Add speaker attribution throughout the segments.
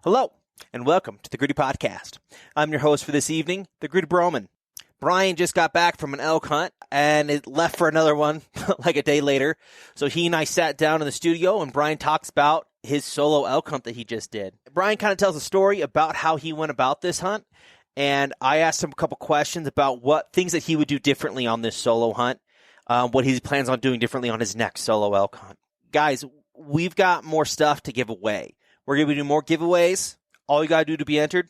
Speaker 1: Hello, and welcome to the Gritty Podcast. I'm your host for this evening, the Gritty Broman. Brian just got back from an elk hunt, and it left for another one like a day later. So he and I sat down in the studio, and Brian talks about his solo elk hunt that he just did. Brian kind of tells a story about how he went about this hunt, and I asked him a couple questions about what things that he would do differently on this solo hunt, what he plans on doing differently on his next solo elk hunt. Guys, we've got more stuff to give away. We're going to be doing more giveaways. All you got to do to be entered,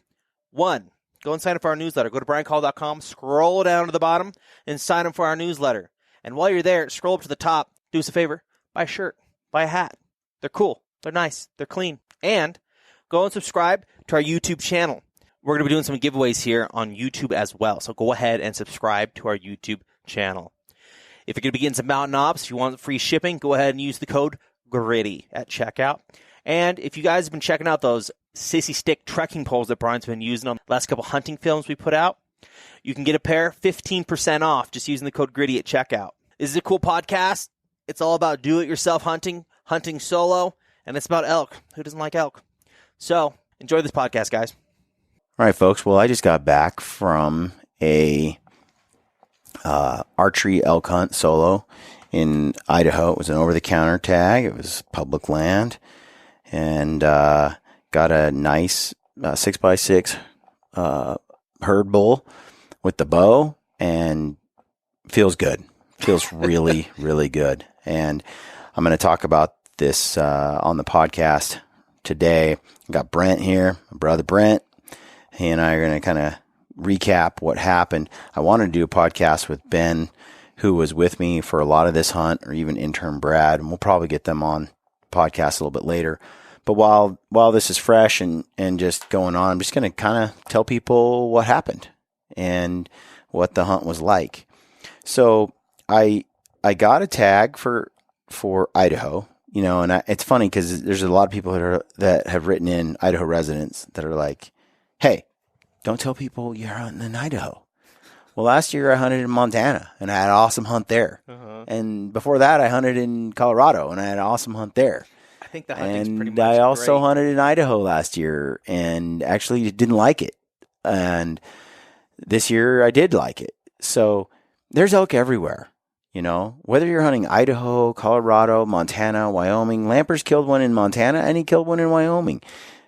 Speaker 1: 1, go and sign up for our newsletter. Go to briancall.com, scroll down to the bottom, and sign up for our newsletter. And while you're there, scroll up to the top, do us a favor, buy a shirt, buy a hat. They're cool, they're nice, they're clean. And go and subscribe to our YouTube channel. We're going to be doing some giveaways here on YouTube as well. So go ahead and subscribe to our YouTube channel. If you're going to be getting some mountain ops, if you want free shipping, go ahead and use the code GRITTY at checkout. And if you guys have been checking out those sissy stick trekking poles that Brian's been using on the last couple hunting films we put out, you can get a pair 15% off just using the code GRITTY at checkout. This is a cool podcast. It's all about do-it-yourself hunting, hunting solo, and it's about elk. Who doesn't like elk? So enjoy this podcast, guys.
Speaker 2: All right, folks. Well, I just got back from a archery elk hunt solo in Idaho. It was an over-the-counter tag. It was public land. And got a nice 6x6 herd bull with the bow, and feels good. Feels really, really good. And I'm going to talk about this on the podcast today. I got Brent here, my brother Brent. He and I are going to kind of recap what happened. I wanted to do a podcast with Ben, who was with me for a lot of this hunt, or even intern Brad, and we'll probably get them on podcast a little bit later. But while this is fresh and just going on, I'm just going to kind of tell people what happened and what the hunt was like. So I got a tag for Idaho, and it's funny because there's a lot of people that have written in, Idaho residents, that are like, hey, don't tell people you're hunting in Idaho. Well, last year I hunted in Montana and I had an awesome hunt there. Uh-huh. And before that I hunted in Colorado and I had an awesome hunt there. I think the hunting's pretty much I also hunted in Idaho last year and actually didn't like it. And this year I did like it. So there's elk everywhere, whether you're hunting Idaho, Colorado, Montana, Wyoming. Lampers killed one in Montana and he killed one in Wyoming.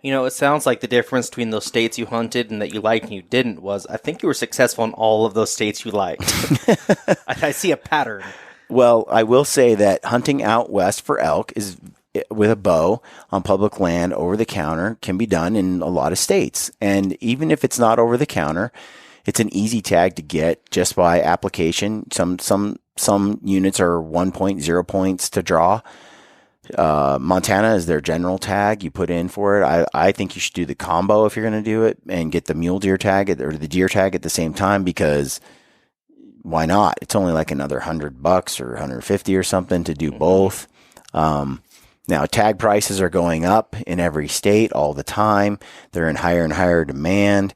Speaker 1: It sounds like the difference between those states you hunted and that you liked and you didn't was, I think you were successful in all of those states you liked. I see a pattern.
Speaker 2: Well, I will say that hunting out west for elk is with a bow on public land over the counter can be done in a lot of states. And even if it's not over the counter, it's an easy tag to get just by application. Some units are 1.0 points to draw. Montana is their general tag you put in for it. I think you should do the combo if you're going to do it and get the mule deer tag or the deer tag at the same time, because why not? It's only like another $100 or $150 or something to do both. Now tag prices are going up in every state all the time. They're in higher and higher demand.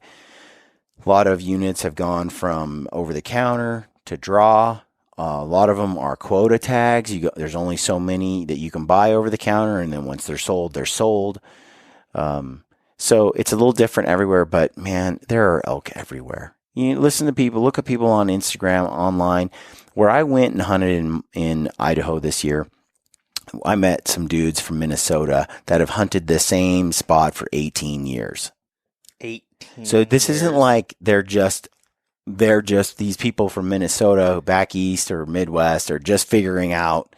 Speaker 2: A lot of units have gone from over the counter to draw. A lot of them are quota tags. There's only so many that you can buy over the counter, and then once they're sold, they're sold. So it's a little different everywhere, but man, there are elk everywhere. You listen to people, look at people on Instagram, online. Where I went and hunted in Idaho this year, I met some dudes from Minnesota that have hunted the same spot for 18 years.
Speaker 1: 18
Speaker 2: So this
Speaker 1: years.
Speaker 2: isn't like they're just these people from Minnesota back east or Midwest are just figuring out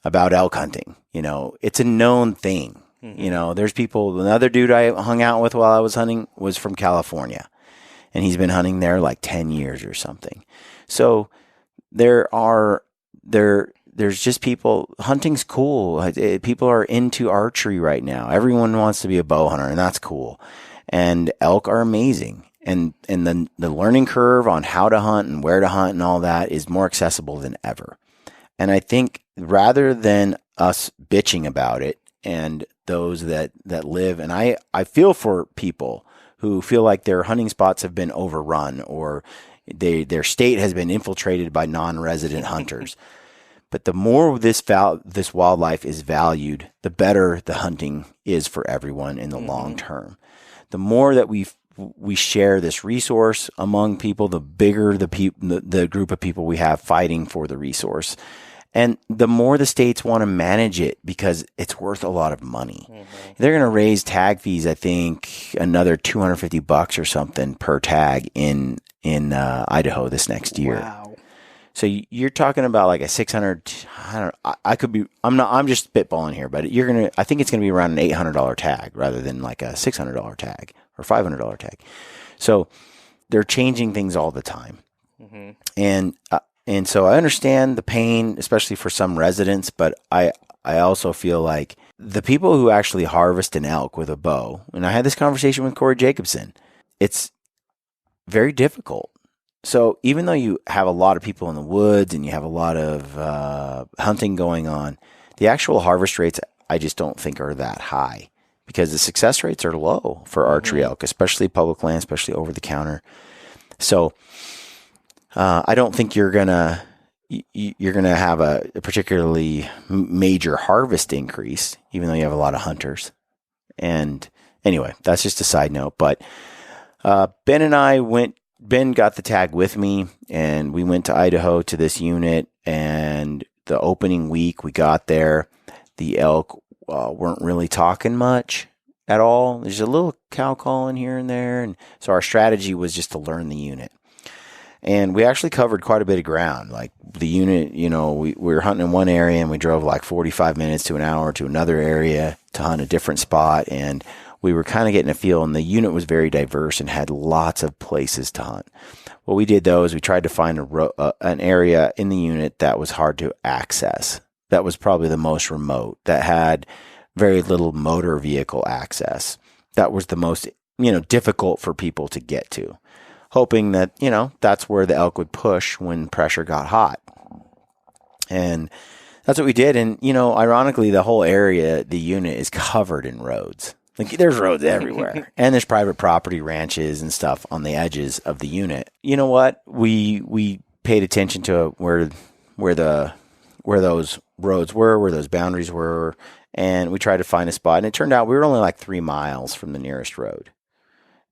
Speaker 2: about elk hunting. It's a known thing. Mm-hmm. There's people, another dude I hung out with while I was hunting was from California, and he's been hunting there like 10 years or something. So there's just people, hunting's cool. People are into archery right now. Everyone wants to be a bow hunter, and that's cool. And elk are amazing. And the learning curve on how to hunt and where to hunt and all that is more accessible than ever. And I think rather than us bitching about it, and those that live, and I feel for people who feel like their hunting spots have been overrun or their state has been infiltrated by non-resident hunters. But the more this wildlife is valued, the better the hunting is for everyone in the long term. The more that we share this resource among people, the bigger the group of people we have fighting for the resource. And the more the states want to manage it because it's worth a lot of money. They're going to raise tag fees, I think, another $250 or something per tag in Idaho this next year.
Speaker 1: Wow.
Speaker 2: So you're talking about like a 600. I don't know. I could be. I'm just spitballing here, but I think it's gonna be around an $800 tag rather than like a $600 tag or $500 tag. So they're changing things all the time, and so I understand the pain, especially for some residents. But I also feel like the people who actually harvest an elk with a bow, and I had this conversation with Corey Jacobson. It's very difficult. So even though you have a lot of people in the woods and you have a lot of hunting going on, the actual harvest rates I just don't think are that high because the success rates are low for archery elk, especially public land, especially over the counter. So I don't think you're gonna have a particularly major harvest increase, even though you have a lot of hunters. And anyway, that's just a side note. But Ben and I Ben got the tag with me, and we went to Idaho to this unit. And the opening week we got there, the elk weren't really talking much at all. There's a little cow calling here and there, and so our strategy was just to learn the unit. And we actually covered quite a bit of ground. Like the unit, we were hunting in one area, and we drove like 45 minutes to an hour to another area to hunt a different spot, and we were kind of getting a feel, and the unit was very diverse and had lots of places to hunt. What we did, though, is we tried to find an area in the unit that was hard to access. That was probably the most remote, that had very little motor vehicle access. That was the most, difficult for people to get to, hoping that, that's where the elk would push when pressure got hot. And that's what we did. And, ironically, the whole area, the unit is covered in roads. Like there's roads everywhere, and there's private property, ranches, and stuff on the edges of the unit. You know what? We paid attention to where those roads were, where those boundaries were, and we tried to find a spot. And it turned out we were only like 3 miles from the nearest road.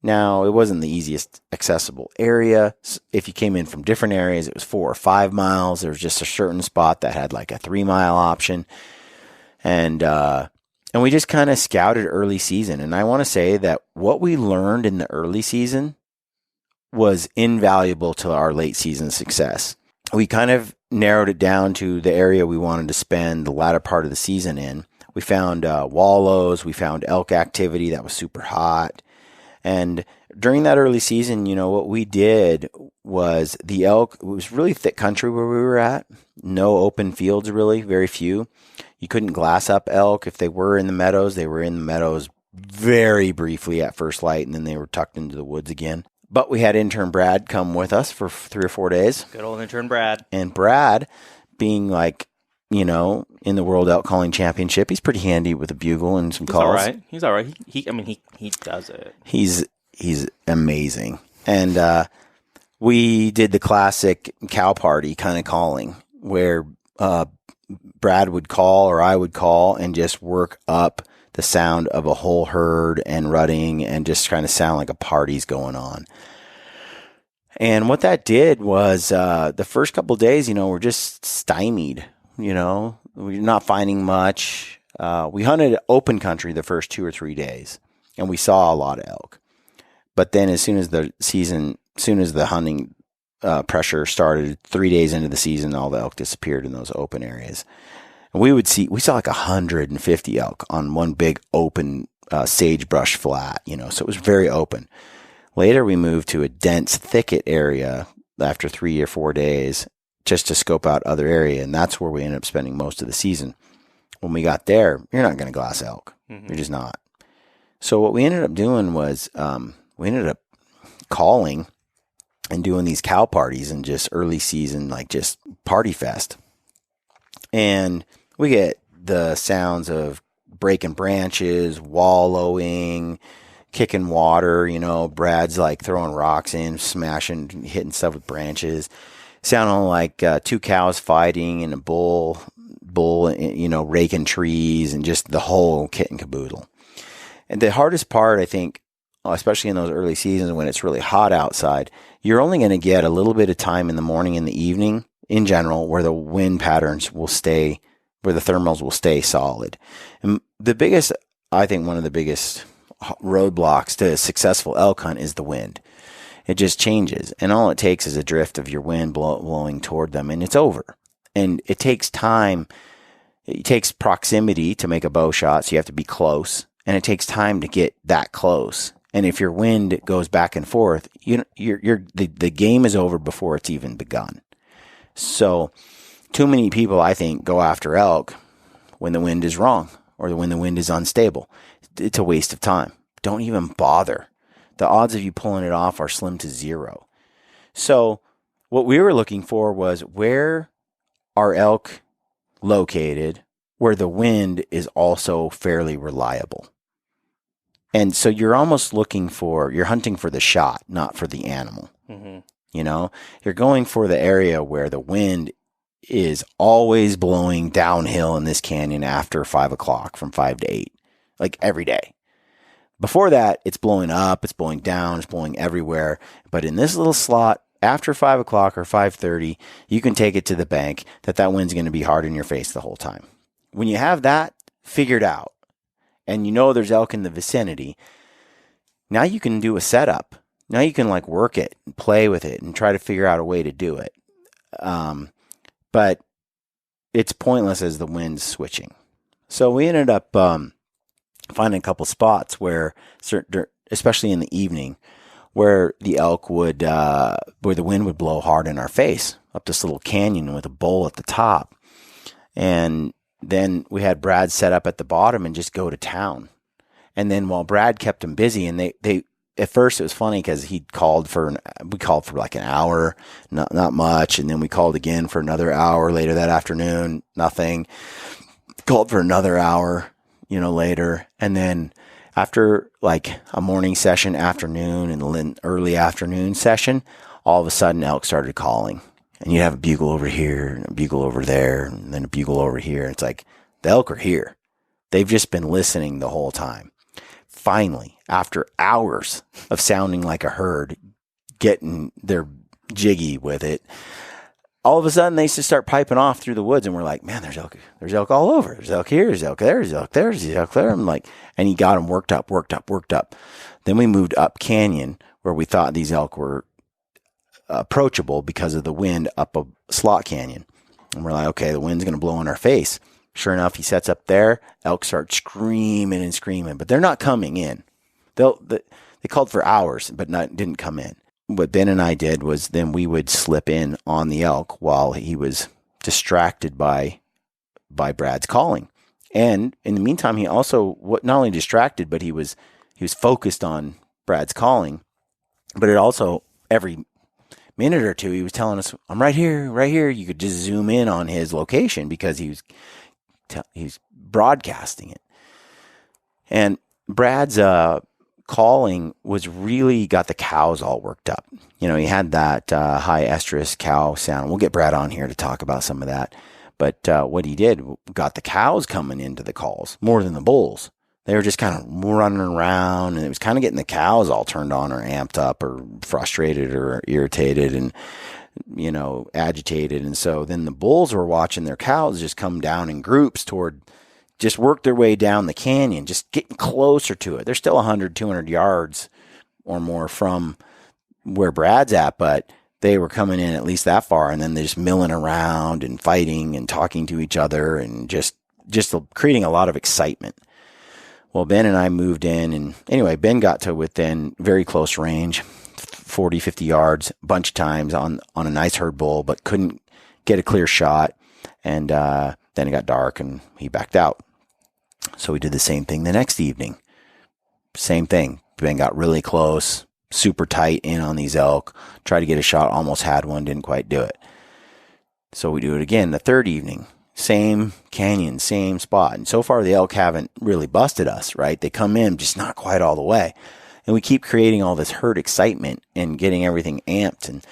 Speaker 2: Now, it wasn't the easiest accessible area. If you came in from different areas, it was 4 or 5 miles. There was just a certain spot that had like a 3-mile option, and we just kind of scouted early season. And I want to say that what we learned in the early season was invaluable to our late season success. We kind of narrowed it down to the area we wanted to spend the latter part of the season in. We found wallows. We found elk activity that was super hot. And during that early season, what we did was the elk, it was really thick country where we were at. No open fields, really, very few. You couldn't glass up elk. If they were in the meadows, they were in the meadows very briefly at first light, and then they were tucked into the woods again. But we had intern Brad come with us for 3 or 4 days.
Speaker 1: Good old intern Brad. And
Speaker 2: Brad, being like, in the World Elk Calling Championship, he's pretty handy with a bugle and some calls.
Speaker 1: He's all right. He does it.
Speaker 2: He's amazing. And we did the classic cow party kind of calling where Brad would call or I would call and just work up the sound of a whole herd and rutting and just kind of sound like a party's going on. And what that did was the first couple of days, we're just stymied, we're not finding much. We hunted open country the first 2 or 3 days, and we saw a lot of elk. But then as soon as the hunting pressure started, 3 days into the season, all the elk disappeared in those open areas. And we saw like 150 elk on one big open sagebrush flat, so it was very open. Later, we moved to a dense thicket area after 3 or 4 days just to scope out other area, and that's where we ended up spending most of the season. When we got there, you're not going to glass elk. You're just not. So what we ended up doing was we ended up calling and doing these cow parties and just early season, like just party fest. And we get the sounds of breaking branches, wallowing, kicking water, Brad's like throwing rocks in, smashing, hitting stuff with branches. sounded like two cows fighting and a bull, raking trees and just the whole kit and caboodle. And the hardest part, I think, especially in those early seasons when it's really hot outside, you're only going to get a little bit of time in the morning and the evening in general where the wind patterns will stay, where the thermals will stay solid. And I think one of the biggest roadblocks to a successful elk hunt is the wind. It just changes. And all it takes is a drift of your wind blowing toward them, and it's over. And it takes time. It takes proximity to make a bow shot, so you have to be close. And it takes time to get that close. And if your wind goes back and forth, the game is over before it's even begun. So too many people, I think, go after elk when the wind is wrong or when the wind is unstable. It's a waste of time. Don't even bother. The odds of you pulling it off are slim to zero. So what we were looking for was where are elk located where the wind is also fairly reliable. And so you're almost you're hunting for the shot, not for the animal. Mm-hmm. You're going for the area where the wind is always blowing downhill in this canyon after 5 o'clock from 5 to 8, like every day. Before that, it's blowing up, it's blowing down, it's blowing everywhere. But in this little slot, after 5 o'clock or 5:30, you can take it to the bank that wind's going to be hard in your face the whole time. When you have that figured out, and there's elk in the vicinity, now you can do a setup. Now you can work it and play with it and try to figure out a way to do it. But it's pointless as the wind's switching. So we ended up finding a couple spots where, especially in the evening, where the elk where the wind would blow hard in our face up this little canyon with a bowl at the top. And then we had Brad set up at the bottom and just go to town. And then while Brad kept him busy, and they at first it was funny because we called for like an hour, not much. And then we called again for another hour later that afternoon, nothing. Called for another hour, later. And then after like a morning session, afternoon, and then early afternoon session, all of a sudden elk started calling. And you have a bugle over here and a bugle over there and then a bugle over here. It's like the elk are here. They've just been listening the whole time. Finally, after hours of sounding like a herd, getting their jiggy with it, all of a sudden they just start piping off through the woods, and we're like, man, there's elk all over. There's elk here, there's elk there, there's elk there, there's elk there. I'm like, and he got them worked up. Then we moved up canyon where we thought these elk were approachable because of the wind up a slot canyon. And we're like, okay, the wind's going to blow in our face. Sure enough, he sets up there. Elk start screaming and screaming, but they're not coming in. They called for hours, but didn't come in. What Ben and I did was then we would slip in on the elk while he was distracted by Brad's calling. And in the meantime, he also not only distracted, but he was focused on Brad's calling. But it also every minute or two, he was telling us, I'm right here. You could just zoom in on his location because he's broadcasting it. And Brad's calling was really got the cows all worked up. He had that high estrus cow sound. We'll get Brad on here to talk about some of that. But what he did got the cows coming into the calls more than the bulls. They were just kind of running around, and it was kind of getting the cows all turned on or amped up or frustrated or irritated and, agitated. And so then the bulls were watching their cows just come down in groups just work their way down the canyon, just getting closer to it. They're still 100, 200 yards or more from where Brad's at, but they were coming in at least that far, and then they're just milling around and fighting and talking to each other and just creating a lot of excitement. Well, Ben and I moved in, and anyway, Ben got to within very close range, 40, 50 yards, a bunch of times on a nice herd bull, but couldn't get a clear shot. And then it got dark, and he backed out. So we did the same thing the next evening. Same thing. Ben got really close, super tight in on these elk, tried to get a shot, almost had one, didn't quite do it. So we do it again the third evening. Same canyon, same spot. And so far the elk haven't really busted us, right? They come in, just not quite all the way. And we keep creating all this herd excitement and getting everything amped. And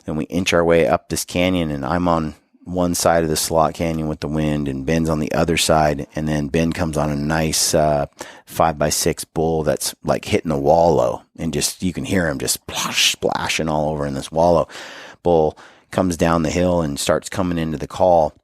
Speaker 2: and we inch our way up this canyon, and I'm on one side of the slot canyon with the wind, and Ben's on the other side. And then Ben comes on a nice 5x6 bull that's like hitting the wallow, and just you can hear him just splashing all over in this wallow. Bull comes down the hill and starts coming into the call,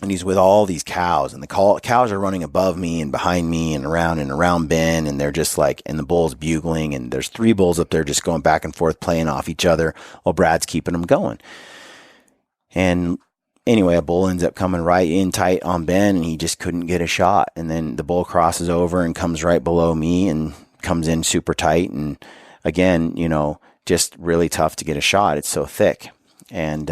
Speaker 2: and he's with all these cows, and the cows are running above me and behind me and around Ben, and they're just like, and the bull's bugling, and there's 3 bulls up there just going back and forth playing off each other while Brad's keeping them going. And anyway, a bull ends up coming right in tight on Ben, and he just couldn't get a shot. And then the bull crosses over and comes right below me and comes in super tight. And again, just really tough to get a shot. It's so thick. And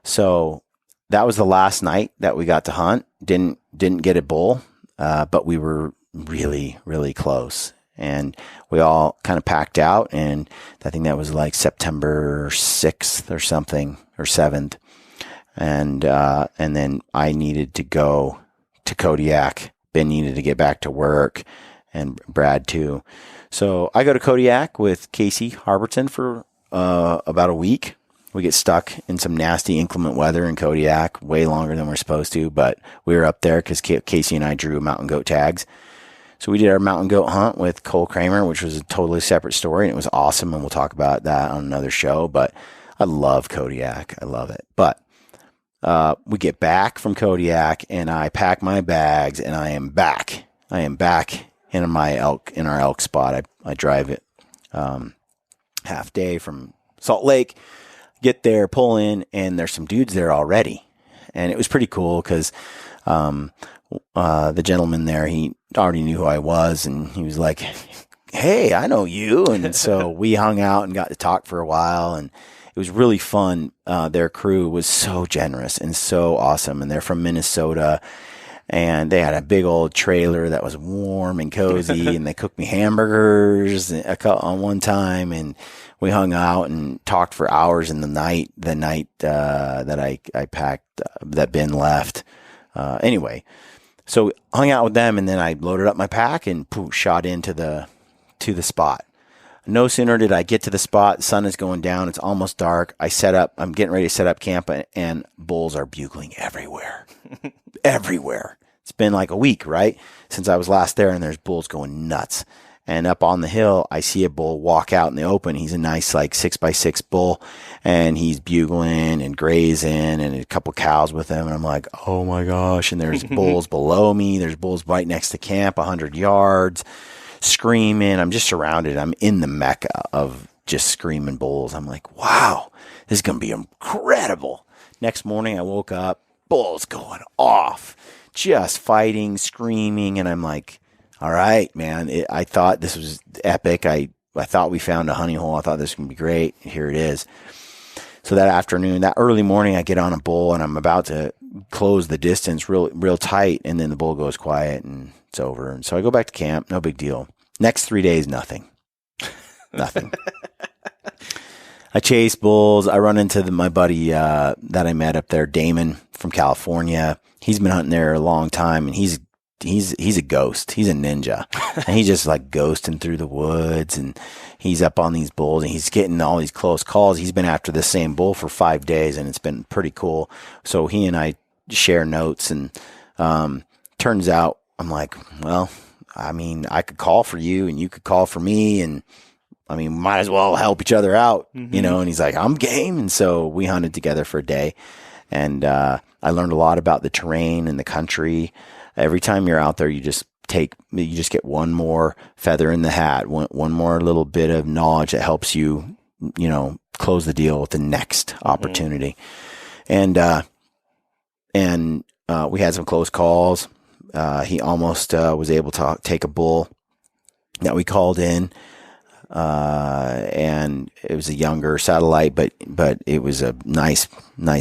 Speaker 2: so that was the last night that we got to hunt. Didn't get a bull, but we were really, really close. And we all kind of packed out, and I think that was like September 6th or something, or 7th. And then I needed to go to Kodiak. Ben needed to get back to work, and Brad too. So I go to Kodiak with Casey Harberton for about a week. We get stuck in some nasty inclement weather in Kodiak, way longer than we're supposed to, but we were up there because Casey and I drew mountain goat tags. So we did our mountain goat hunt with Cole Kramer, which was a totally separate story, and it was awesome, and we'll talk about that on another show. But I love Kodiak. I love it. But we get back from Kodiak, and I pack my bags, and I am back. I am back in our elk spot. I drive it half day from Salt Lake, get there, pull in, and there's some dudes there already. And it was pretty cool because the gentleman there, he already knew who I was, and he was like, "Hey, I know you." And so we hung out and got to talk for a while, and it was really fun. Their crew was so generous and so awesome, and they're from Minnesota, and they had a big old trailer that was warm and cozy, and they cooked me hamburgers on one time, and we hung out and talked for hours in the night that I packed, that Ben left. Anyway, so hung out with them, and then I loaded up my pack and poof, shot into the spot. No sooner did I get to the spot, the sun is going down, it's almost dark. I'm getting ready to set up camp, and bulls are bugling everywhere. Everywhere. It's been like a week, right, since I was last there, and there's bulls going nuts. And up on the hill, I see a bull walk out in the open. He's a nice, like 6x6 bull, and he's bugling and grazing, and a couple cows with him. And I'm like, oh my gosh. And there's bulls below me. There's bulls right next to camp, 100 yards, screaming. I'm just surrounded. I'm in the mecca of just screaming bulls. I'm like, wow, this is going to be incredible. Next morning, I woke up, bulls going off, just fighting, screaming. And I'm like, all right, man, I thought this was epic. I thought we found a honey hole. I thought this was going to be great. Here it is. So that afternoon, that early morning, I get on a bull, and I'm about to close the distance real tight, and then the bull goes quiet, and it's over. And so I go back to camp. No big deal. Next 3 days, nothing. Nothing. I chase bulls. I run into my buddy that I met up there, Damon from California. He's been hunting there a long time, and he's a ghost. He's a ninja, and he's just like ghosting through the woods, and he's up on these bulls, and he's getting all these close calls. He's been after the same bull for 5 days, and it's been pretty cool. So he and I share notes, and turns out I'm like, well, I mean, I could call for you, and you could call for me, and I mean, might as well help each other out, And he's like, I'm game. And so we hunted together for a day, and I learned a lot about the terrain and the country. Every time you're out there, you just get one more feather in the hat, one more little bit of knowledge that helps you, close the deal with the next opportunity. And we had some close calls. He almost was able to take a bull that we called in, and it was a younger satellite, but it was a nice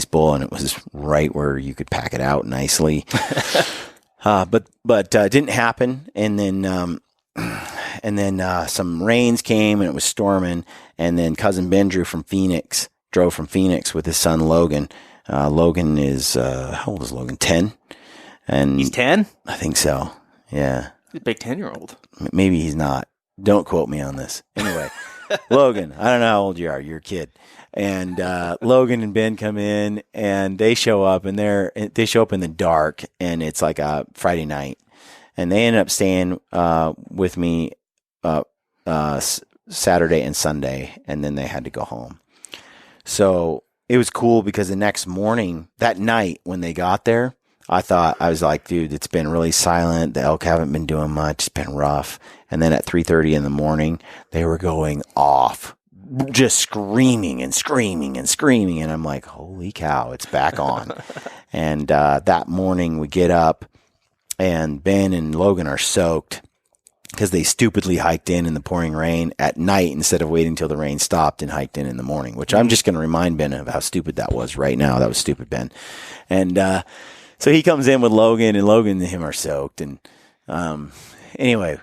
Speaker 2: bull, and it was right where you could pack it out nicely. But didn't happen. And then some rains came, and it was storming. And then cousin Ben drove from Phoenix with his son Logan. Logan is, how old is Logan? 10. And
Speaker 1: he's 10?
Speaker 2: I think so. Yeah.
Speaker 1: He's a big 10-year-old.
Speaker 2: Maybe he's not. Don't quote me on this. Anyway, Logan, I don't know how old you are. You're a kid. And Logan and Ben come in, and they show up, and they show up in the dark, and it's like a Friday night. And they ended up staying with me Saturday and Sunday, and then they had to go home. So it was cool because the next morning, that night when they got there, I was like, dude, it's been really silent. The elk haven't been doing much. It's been rough. And then at 3:30 in the morning, they were going off, just screaming and screaming and screaming. And I'm like, holy cow, it's back on. And that morning we get up, and Ben and Logan are soaked because they stupidly hiked in the pouring rain at night instead of waiting until the rain stopped and hiked in the morning, which I'm just going to remind Ben of how stupid that was right now. That was stupid, Ben. And so he comes in with Logan, and Logan and him are soaked. And anyway,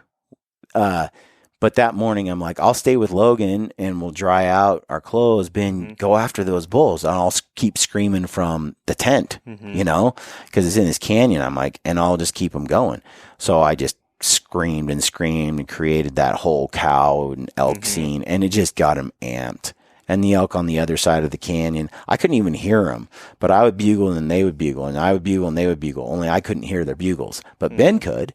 Speaker 2: but that morning I'm like, I'll stay with Logan and we'll dry out our clothes. Ben, go after those bulls. And I'll keep screaming from the tent, because it's in this canyon. I'm like, and I'll just keep them going. So I just screamed and created that whole cow and elk scene, and it just got him amped. And the elk on the other side of the canyon, I couldn't even hear them, but I would bugle and they would bugle, and I would bugle and they would bugle, only I couldn't hear their bugles, but Ben could.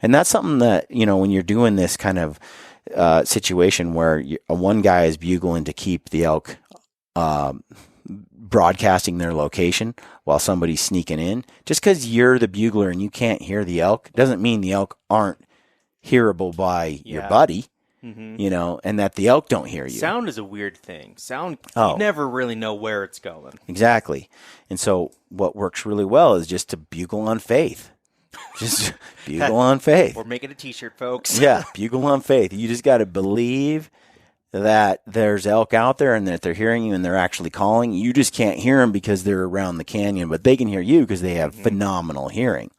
Speaker 2: And that's something that, when you're doing this kind of situation where one guy is bugling to keep the elk broadcasting their location while somebody's sneaking in, just because you're the bugler and you can't hear the elk doesn't mean the elk aren't hearable by your buddy. And that the elk don't hear you.
Speaker 1: Sound is a weird thing. You never really know where it's going.
Speaker 2: Exactly. And so what works really well is just to bugle on faith. Just bugle on faith.
Speaker 1: We're making a t-shirt, folks.
Speaker 2: Yeah, bugle on faith. You just got to believe that there's elk out there and that they're hearing you and they're actually calling. You just can't hear them because they're around the canyon, but they can hear you because they have phenomenal hearing.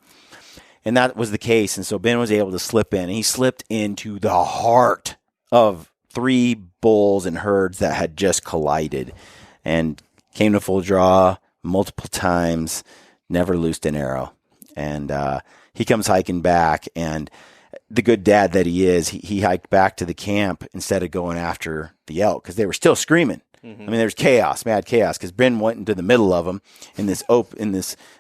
Speaker 2: And that was the case. And so Ben was able to slip in. And he slipped into the heart of 3 bulls and herds that had just collided and came to full draw multiple times, never loosed an arrow. And he comes hiking back, and the good dad that he is, he hiked back to the camp instead of going after the elk because they were still screaming. I mean, there's chaos, mad chaos, because Ben went into the middle of them in this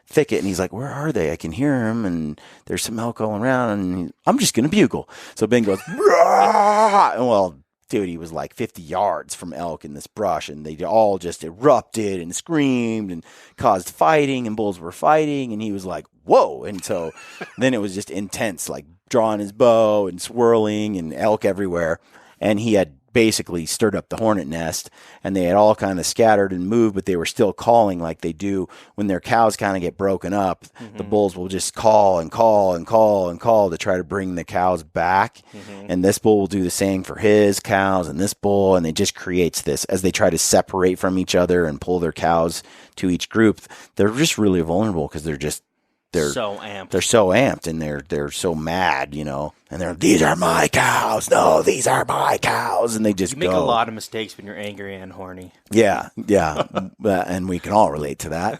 Speaker 2: thicket, and he's like, "Where are they? I can hear them, and there's some elk going around." And I'm just gonna bugle. So Ben goes, "Rah!" And well, dude, he was like 50 yards from elk in this brush, and they all just erupted and screamed and caused fighting, and bulls were fighting, and he was like, "Whoa!" And so then it was just intense, like drawing his bow and swirling, and elk everywhere, and he had basically stirred up the hornet nest, and they had all kind of scattered and moved, but they were still calling like they do when their cows kind of get broken up. The bulls will just call and call and call and call to try to bring the cows back. And this bull will do the same for his cows and this bull, and it just creates this as they try to separate from each other and pull their cows to each group. They're just really vulnerable because they're so amped. They're so amped, and they're so mad, and these are my cows. No, these are my cows. And they just
Speaker 1: make a lot of mistakes when you're angry and horny.
Speaker 2: Yeah. And we can all relate to that.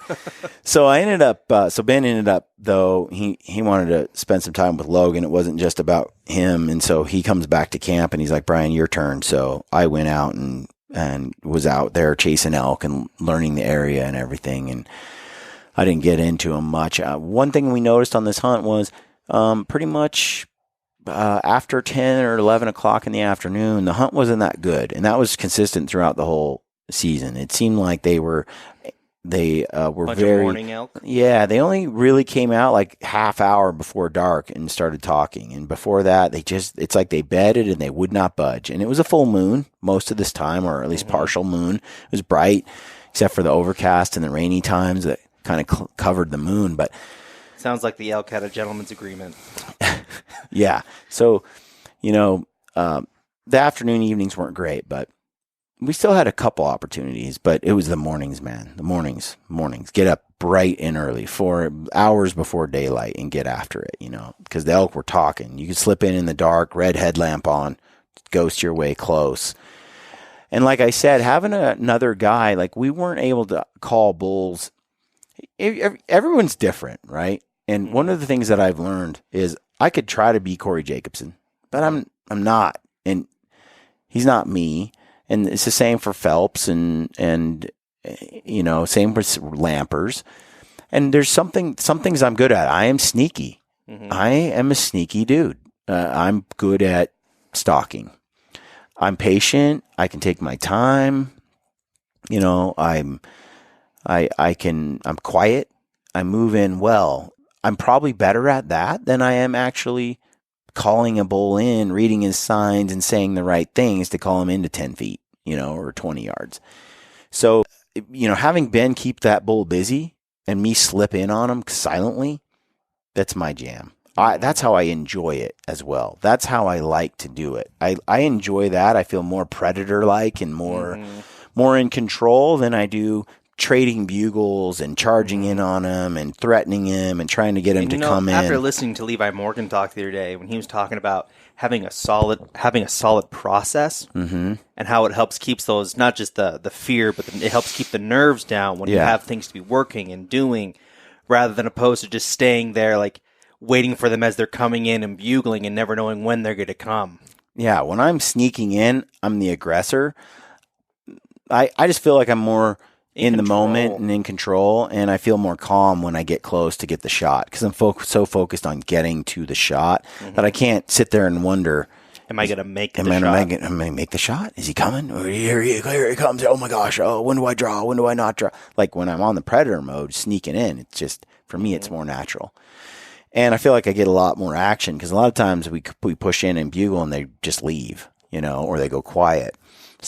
Speaker 2: So Ben ended up, though, he wanted to spend some time with Logan. It wasn't just about him. And so he comes back to camp and he's like, "Brian, your turn." So I went out and was out there chasing elk and learning the area and everything. And I didn't get into them much. One thing we noticed on this hunt was pretty much after 10 or 11 o'clock in the afternoon, the hunt wasn't that good. And that was consistent throughout the whole season. It seemed like they were very
Speaker 1: morning elk.
Speaker 2: Yeah, they only really came out like half hour before dark and started talking. And before that, it's like they bedded and they would not budge. And it was a full moon most of this time, or at least partial moon. It was bright, except for the overcast and the rainy times that kind of covered the moon. But
Speaker 1: sounds like the elk had a gentleman's agreement.
Speaker 2: Yeah. So, the afternoon evenings weren't great, but we still had a couple opportunities. But it was the mornings, man. The mornings. Get up bright and early, 4 hours before daylight, and get after it, because the elk were talking. You could slip in the dark, red headlamp on, ghost your way close. And like I said, having another guy, like we weren't able to call bulls. Everyone's different, right? And one of the things that I've learned is I could try to be Corey Jacobson, but I'm not. And He's not me. And it's the same for Phelps and same with Lampers. And there's some things I'm good at. I am sneaky. Mm-hmm. I am a sneaky dude. I'm good at stalking. I'm patient. I can take my time. I'm quiet. I move in well. I'm probably better at that than I am actually calling a bull in, reading his signs, and saying the right things to call him into 10 feet, or 20 yards. So, having Ben keep that bull busy and me slip in on him silently, that's my jam. That's how I enjoy it as well. That's how I like to do it. I enjoy that. I feel more predator-like and more in control than I do trading bugles and charging in on him and threatening him and trying to get him to come in.
Speaker 1: After listening to Levi Morgan talk the other day, when he was talking about having a solid process and how it helps keeps those, not just the fear, but it helps keep the nerves down when you have things to be working and doing, rather than opposed to just staying there like waiting for them as they're coming in and bugling and never knowing when they're going to come.
Speaker 2: Yeah, when I'm sneaking in, I'm the aggressor. I just feel like I'm more in the moment and in control, and I feel more calm when I get close to get the shot because I'm so focused on getting to the shot that I can't sit there and wonder,
Speaker 1: am I going to make the shot?
Speaker 2: Am I going to make the shot? Is he coming? Or here he comes. Oh my gosh. Oh, when do I draw? When do I not draw? Like when I'm on the predator mode, sneaking in, it's just, for me, it's more natural. And I feel like I get a lot more action because a lot of times we push in and bugle and they just leave, or they go quiet.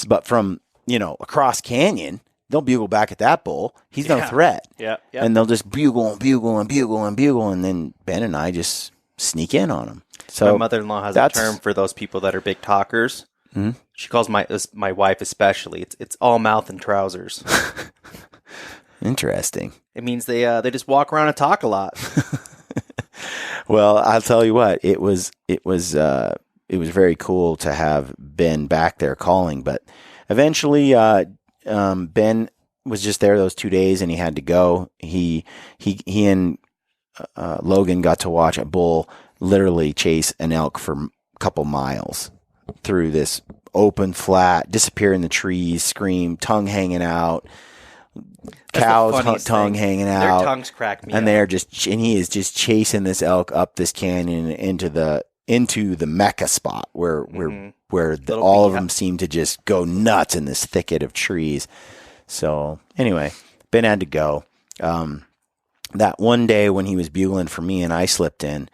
Speaker 2: But from, across canyon, they'll bugle back at that bull. He's no threat.
Speaker 1: Yeah.
Speaker 2: And they'll just bugle and bugle and bugle and bugle. And then Ben and I just sneak in on him. So
Speaker 1: my mother-in-law has a term for those people that are big talkers. Mm-hmm. She calls my wife especially. It's all mouth and trousers.
Speaker 2: Interesting.
Speaker 1: It means they just walk around and talk a lot.
Speaker 2: Well, I'll tell you what, it was very cool to have Ben back there calling, but eventually Ben was just there those 2 days and he had to go. He and Logan got to watch a bull literally chase an elk for a couple miles through this open flat, disappear in the trees, scream, tongue hanging out. Cows' tongue hanging out.
Speaker 1: Their tongues crack me
Speaker 2: and
Speaker 1: up.
Speaker 2: And he is just chasing this elk up this canyon into the Mecca spot where all of them seem to just go nuts in this thicket of trees. So anyway, Ben had to go. That one day when he was bugling for me and I slipped in,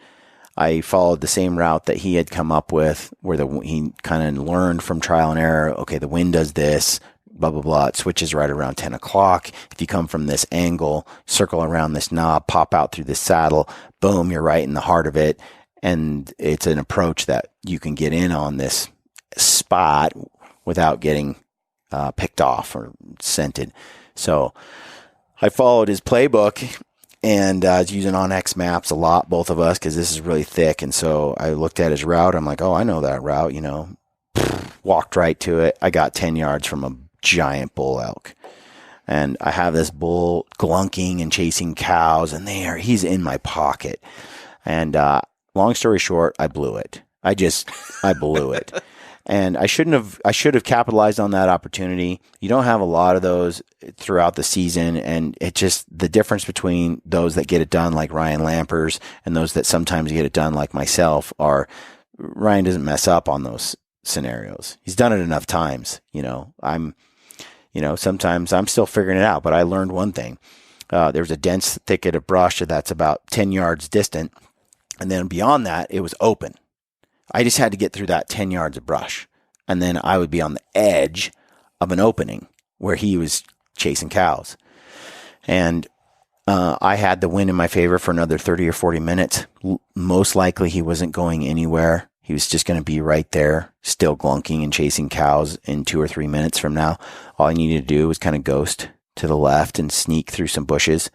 Speaker 2: I followed the same route that he had come up with, where he kind of learned from trial and error. Okay, the wind does this. Blah, blah, blah. It switches right around 10 o'clock. If you come from this angle, circle around this knob, pop out through this saddle, boom, you're right in the heart of it. And it's an approach that you can get in on this spot without getting picked off or scented. So I followed his playbook and I was using OnX Maps a lot, both of us, because this is really thick. And so I looked at his route. I'm like, oh, I know that route, walked right to it. I got 10 yards from a giant bull elk, and I have this bull glunking and chasing cows, and he's in my pocket. And long story short, I blew it. I blew it. And I should have capitalized on that opportunity. You don't have a lot of those throughout the season, and it just, the difference between those that get it done like Ryan Lampers and those that sometimes get it done like myself are, Ryan doesn't mess up on those scenarios. He's done it enough times. Sometimes I'm still figuring it out, but I learned one thing. There's a dense thicket of brush that's about 10 yards distant. And then beyond that, it was open. I just had to get through that 10 yards of brush. And then I would be on the edge of an opening where he was chasing cows. And I had the wind in my favor for another 30 or 40 minutes. Most likely he wasn't going anywhere. He was just going to be right there, still glunking and chasing cows in 2 or 3 minutes from now. All I needed to do was kind of ghost to the left and sneak through some bushes.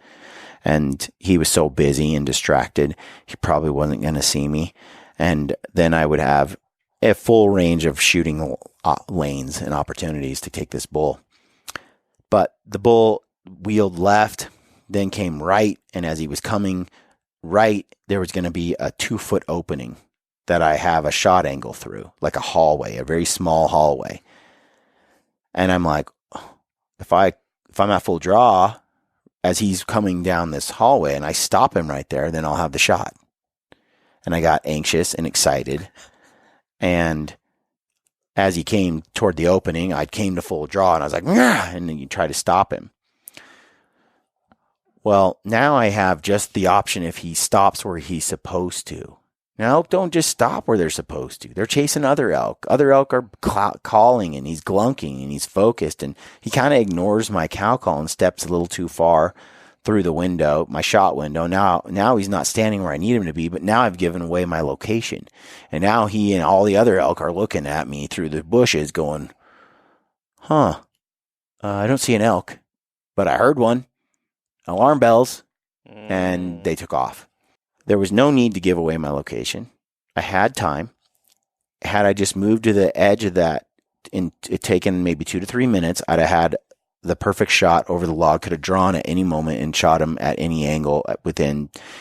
Speaker 2: And he was so busy and distracted, he probably wasn't going to see me. And then I would have a full range of shooting lanes and opportunities to take this bull. But the bull wheeled left, then came right. And as he was coming right, there was going to be a 2-foot opening that I have a shot angle through, like a hallway, a very small hallway. And I'm like, if I'm at full draw as he's coming down this hallway and I stop him right there, then I'll have the shot. And I got anxious and excited. And as he came toward the opening, I came to full draw and I was like, "Nyah!" And then you try to stop him. Well, now I have just the option if he stops where he's supposed to. Now, elk don't just stop where they're supposed to. They're chasing other elk. Other elk are calling, and he's glunking, and he's focused, and he kind of ignores my cow call and steps a little too far through the window, my shot window. Now he's not standing where I need him to be, but now I've given away my location. And now he and all the other elk are looking at me through the bushes going, I don't see an elk, but I heard one. Alarm bells, and they took off. There was no need to give away my location. I had time. Had I just moved to the edge of that, and it taken maybe 2 to 3 minutes, I'd have had the perfect shot over the log, could have drawn at any moment and shot him at any angle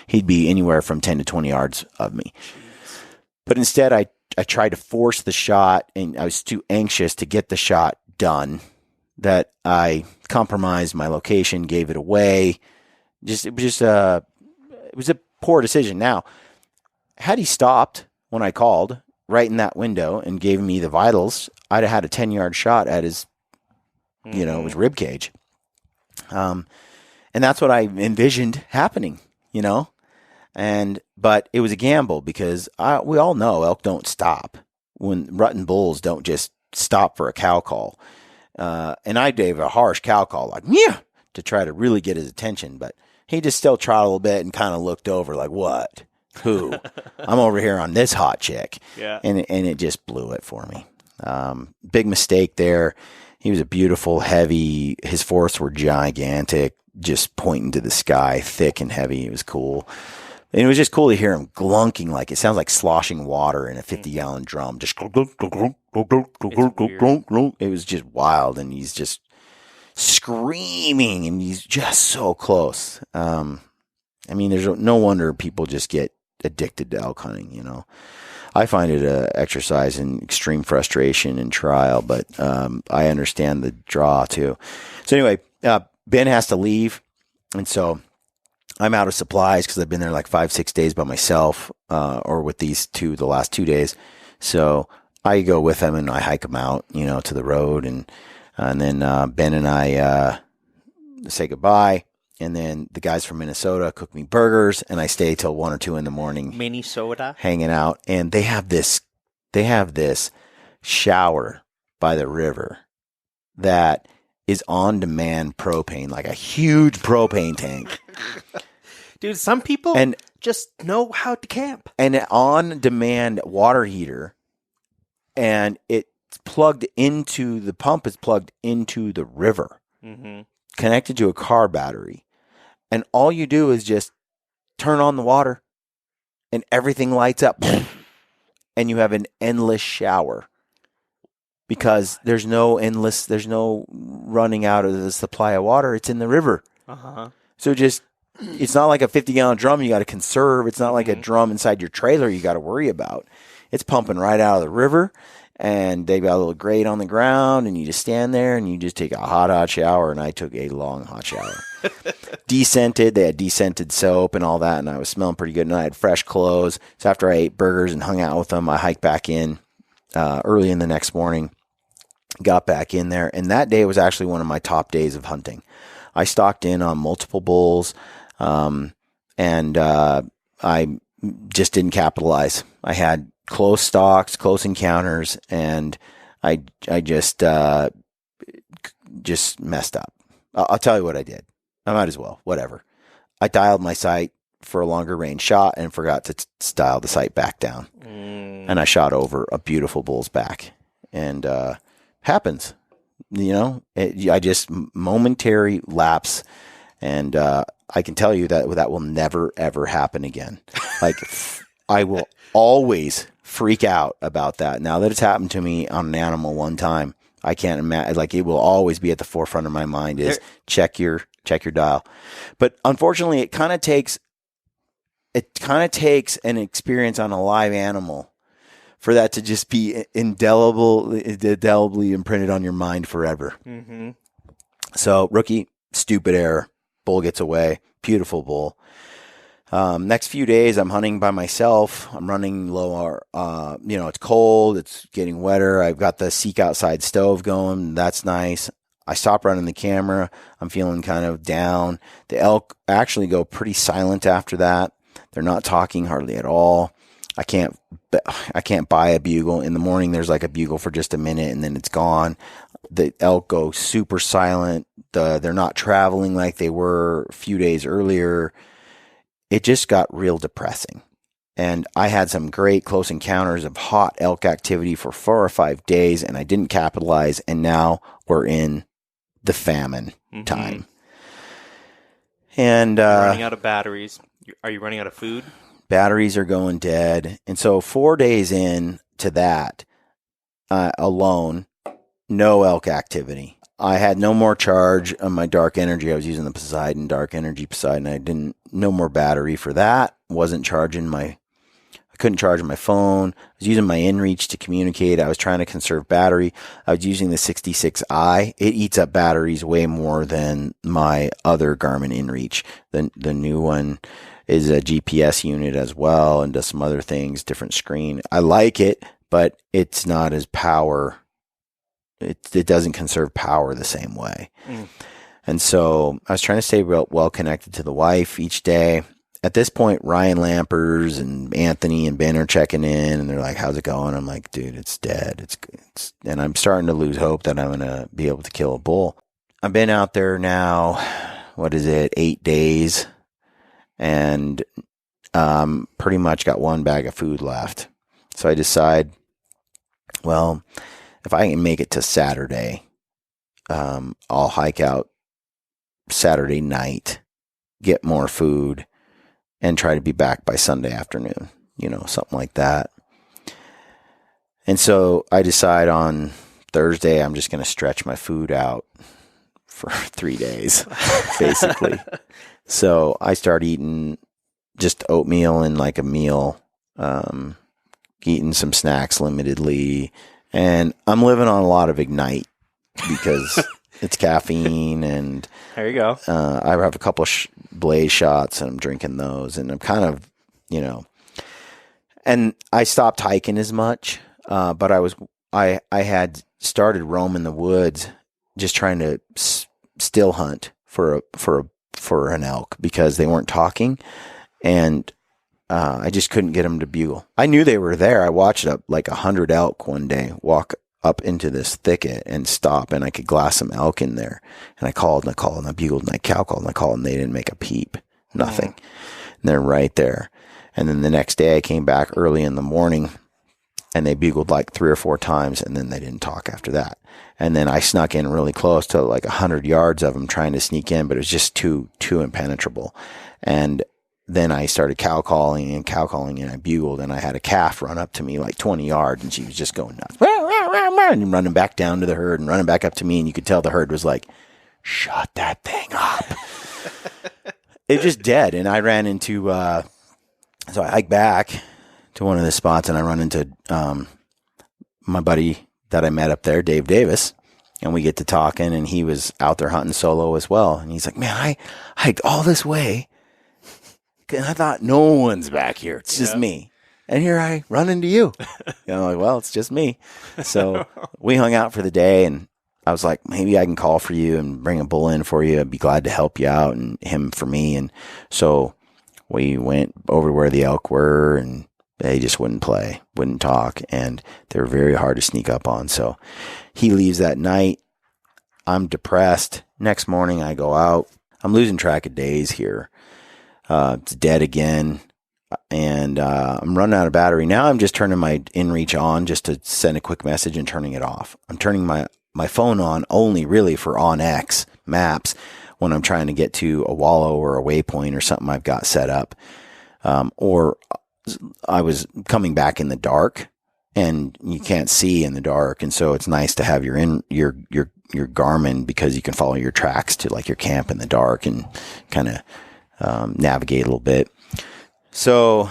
Speaker 2: he'd be anywhere from 10 to 20 yards of me. Jeez. But instead, I tried to force the shot, and I was too anxious to get the shot done that I compromised my location, gave it away. It was a poor decision. Now, had he stopped when I called right in that window and gave me the vitals, I'd have had a 10-yard shot at his, his rib cage. And that's what I envisioned happening, but it was a gamble because we all know elk don't stop when rutting bulls don't just stop for a cow call. And I gave a harsh cow call, like, yeah, to try to really get his attention. But he just still tried a little bit and kind of looked over like, what? Who? I'm over here on this hot chick. Yeah. And it just blew it for me. Big mistake there. He was a beautiful, heavy, his forests were gigantic, just pointing to the sky, thick and heavy. It was cool. And it was just cool to hear him glunking, like it sounds like sloshing water in a 50-gallon drum. Just it was just wild, and he's just screaming, and he's just so close. There's no wonder people just get addicted to elk hunting. I find it a exercise in extreme frustration and trial, but I understand the draw too. So anyway, Ben has to leave, and so I'm out of supplies because I've been there like 5-6 days by myself, or with the last 2 days. So I go with him and I hike him out, to the road, and then Ben and I say goodbye. And then the guys from Minnesota cook me burgers, and I stay till 1 or 2 in the morning,
Speaker 1: Minnesota,
Speaker 2: hanging out. And they have this shower by the river that is on-demand propane, like a huge propane tank.
Speaker 1: Dude, some people just know how to camp.
Speaker 2: And an on-demand water heater, and it's plugged into the pump is plugged into the river, connected to a car battery. And all you do is just turn on the water, and everything lights up, and you have an endless shower. Because there's no running out of the supply of water. It's in the river. So it's not like a 50-gallon drum you got to conserve. It's not like a drum inside your trailer you got to worry about. It's pumping right out of the river, and they got a little grate on the ground, and you just stand there, and you just take a hot shower, and I took a long hot shower. Descented. They had descented soap and all that, and I was smelling pretty good, and I had fresh clothes. So after I ate burgers and hung out with them, I hiked back in early in the next morning, got back in there. And that day was actually one of my top days of hunting. I stalked in on multiple bulls, and I just didn't capitalize. I had close stalks, close encounters, and I just messed up. I'll tell you what I did. I might as well, whatever. I dialed my sight for a longer range shot and forgot to dial the sight back down. And I shot over a beautiful bull's back. And happens, I just momentary lapse. And I can tell you that will never, ever happen again. Like, I will always freak out about that. Now that it's happened to me on an animal one time, I can't imagine, like, it will always be at the forefront of my mind is check your dial. But unfortunately, it kind of takes an experience on a live animal for that to just be indelibly imprinted on your mind forever.
Speaker 1: Mm-hmm.
Speaker 2: So rookie, stupid error. Bull gets away. Beautiful bull. Next few days, I'm hunting by myself. I'm running low. It's cold. It's getting wetter. I've got the Seek Outside stove going. That's nice. I stop running the camera. I'm feeling kind of down. The elk actually go pretty silent after that. They're not talking hardly at all. I can't buy a bugle. In the morning, there's like a bugle for just a minute, and then it's gone. The elk go super silent. They're not traveling like they were a few days earlier. It just got real depressing. And I had some great close encounters of hot elk activity for 4 or 5 days, and I didn't capitalize. And now we're in the famine time. And
Speaker 1: running out of batteries. Are you running out of food?
Speaker 2: Batteries are going dead. And so 4 days in to that alone, no elk activity. I had no more charge on my dark energy. I was using the dark energy Poseidon. No more battery for that. I couldn't charge my phone. I was using my inReach to communicate. I was trying to conserve battery. I was using the 66i. It eats up batteries way more than my other Garmin inReach. The new one is a GPS unit as well and does some other things, different screen. I like it, but it's not as power. It doesn't conserve power the same way. And so I was trying to stay well connected to the wife each day. At this point, Ryan Lampers and Anthony and Ben are checking in, and they're like, how's it going? I'm like, dude, it's dead. And I'm starting to lose hope that I'm going to be able to kill a bull. I've been out there now, 8 days, and pretty much got one bag of food left. So I decide, well, if I can make it to Saturday, I'll hike out Saturday night, get more food, and try to be back by Sunday afternoon, something like that. And so I decide on Thursday, I'm just going to stretch my food out for 3 days, basically. So I start eating just oatmeal and like a meal, eating some snacks limitedly. And I'm living on a lot of Ignite because it's caffeine, and
Speaker 1: there you go.
Speaker 2: I have a couple of Blaze shots, and I'm drinking those, and I'm kind of, and I stopped hiking as much, but I had started roaming the woods, just trying to still hunt for an elk because they weren't talking, and I just couldn't get them to bugle. I knew they were there. I watched 100 elk one day walk up into this thicket and stop, and I could glass some elk in there. And I called and I called and I bugled and I cow called and I called, and they didn't make a peep. Nothing. And they're right there. And then the next day I came back early in the morning, and they bugled 3 or 4 times, and then they didn't talk after that. And then I snuck in really close to 100 yards of them trying to sneak in, but it was just too impenetrable. And then I started cow calling, and I bugled, and I had a calf run up to me 20 yards, and she was just going nuts. And running back down to the herd and running back up to me, and you could tell the herd was like, shut that thing up. It was just dead. And I ran into, so I hiked back to one of the spots, and I run into my buddy that I met up there, Dave Davis, and we get to talking, and he was out there hunting solo as well. And he's like, man, I hiked all this way, and I thought no one's back here. It's just me. And here I run into you. And I'm like, well, it's just me. So we hung out for the day, and I was like, maybe I can call for you and bring a bull in for you. I'd be glad to help you out, and him for me. And so we went over where the elk were, and they just wouldn't play, wouldn't talk, and they were very hard to sneak up on. So he leaves that night. I'm depressed. Next morning I go out. I'm losing track of days here. It's dead again. And I'm running out of battery. Now I'm just turning my inReach on just to send a quick message and turning it off. I'm turning my phone on only really for OnX maps when I'm trying to get to a wallow or a waypoint or something I've got set up. Or I was coming back in the dark, and you can't see in the dark. And so it's nice to have your Garmin, because you can follow your tracks to your camp in the dark and kind of navigate a little bit. So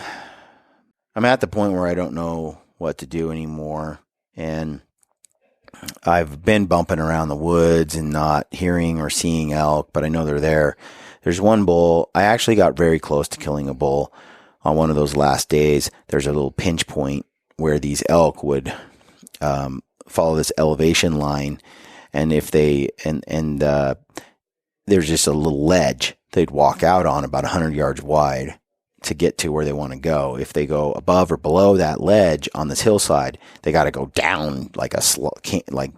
Speaker 2: I'm at the point where I don't know what to do anymore. And I've been bumping around the woods and not hearing or seeing elk, but I know they're there. There's one bull. I actually got very close to killing a bull on one of those last days. There's a little pinch point where these elk would follow this elevation line, and if they there's just a little ledge they'd walk out on about 100 yards wide to get to where they want to go. If they go above or below that ledge on this hillside, they got to go down like like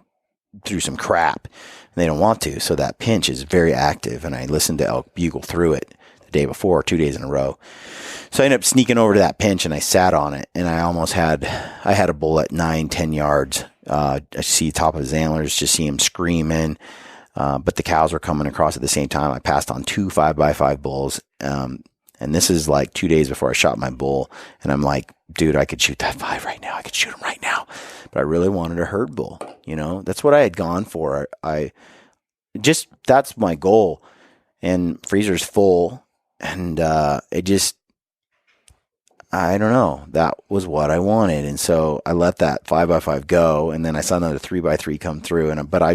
Speaker 2: through some crap, and they don't want to. So that pinch is very active, and I listened to elk bugle through it the day before, 2 days in a row. So I ended up sneaking over to that pinch, and I sat on it, and I had a bull at 9-10 yards. I see the top of his antlers, just see him screaming. But the cows were coming across at the same time. I passed on 2 5x5 bulls. And this is like 2 days before I shot my bull. And I'm like, dude, I could shoot that 5 right now. I could shoot him right now. But I really wanted a herd bull. That's what I had gone for. That's my goal. And freezer's full. And, I don't know. That was what I wanted. And so I let that 5x5 go. And then I saw another 3x3 come through. But I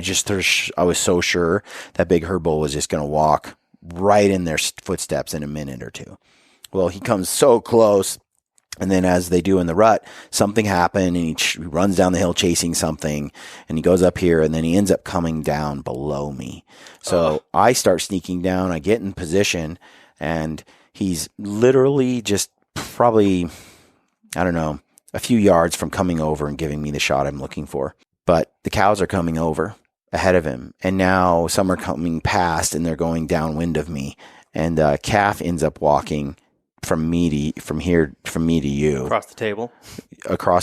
Speaker 2: was so sure that big herd bull was just going to walk right in their footsteps in a minute or two. Well, he comes so close. And then as they do in the rut, something happened, and he runs down the hill chasing something, and he goes up here, and then he ends up coming down below me. So I start sneaking down. I get in position, and he's literally just probably, I don't know, a few yards from coming over and giving me the shot I'm looking for. But the cows are coming over ahead of him, and now some are coming past, and they're going downwind of me. And calf ends up walking from me to you
Speaker 1: Across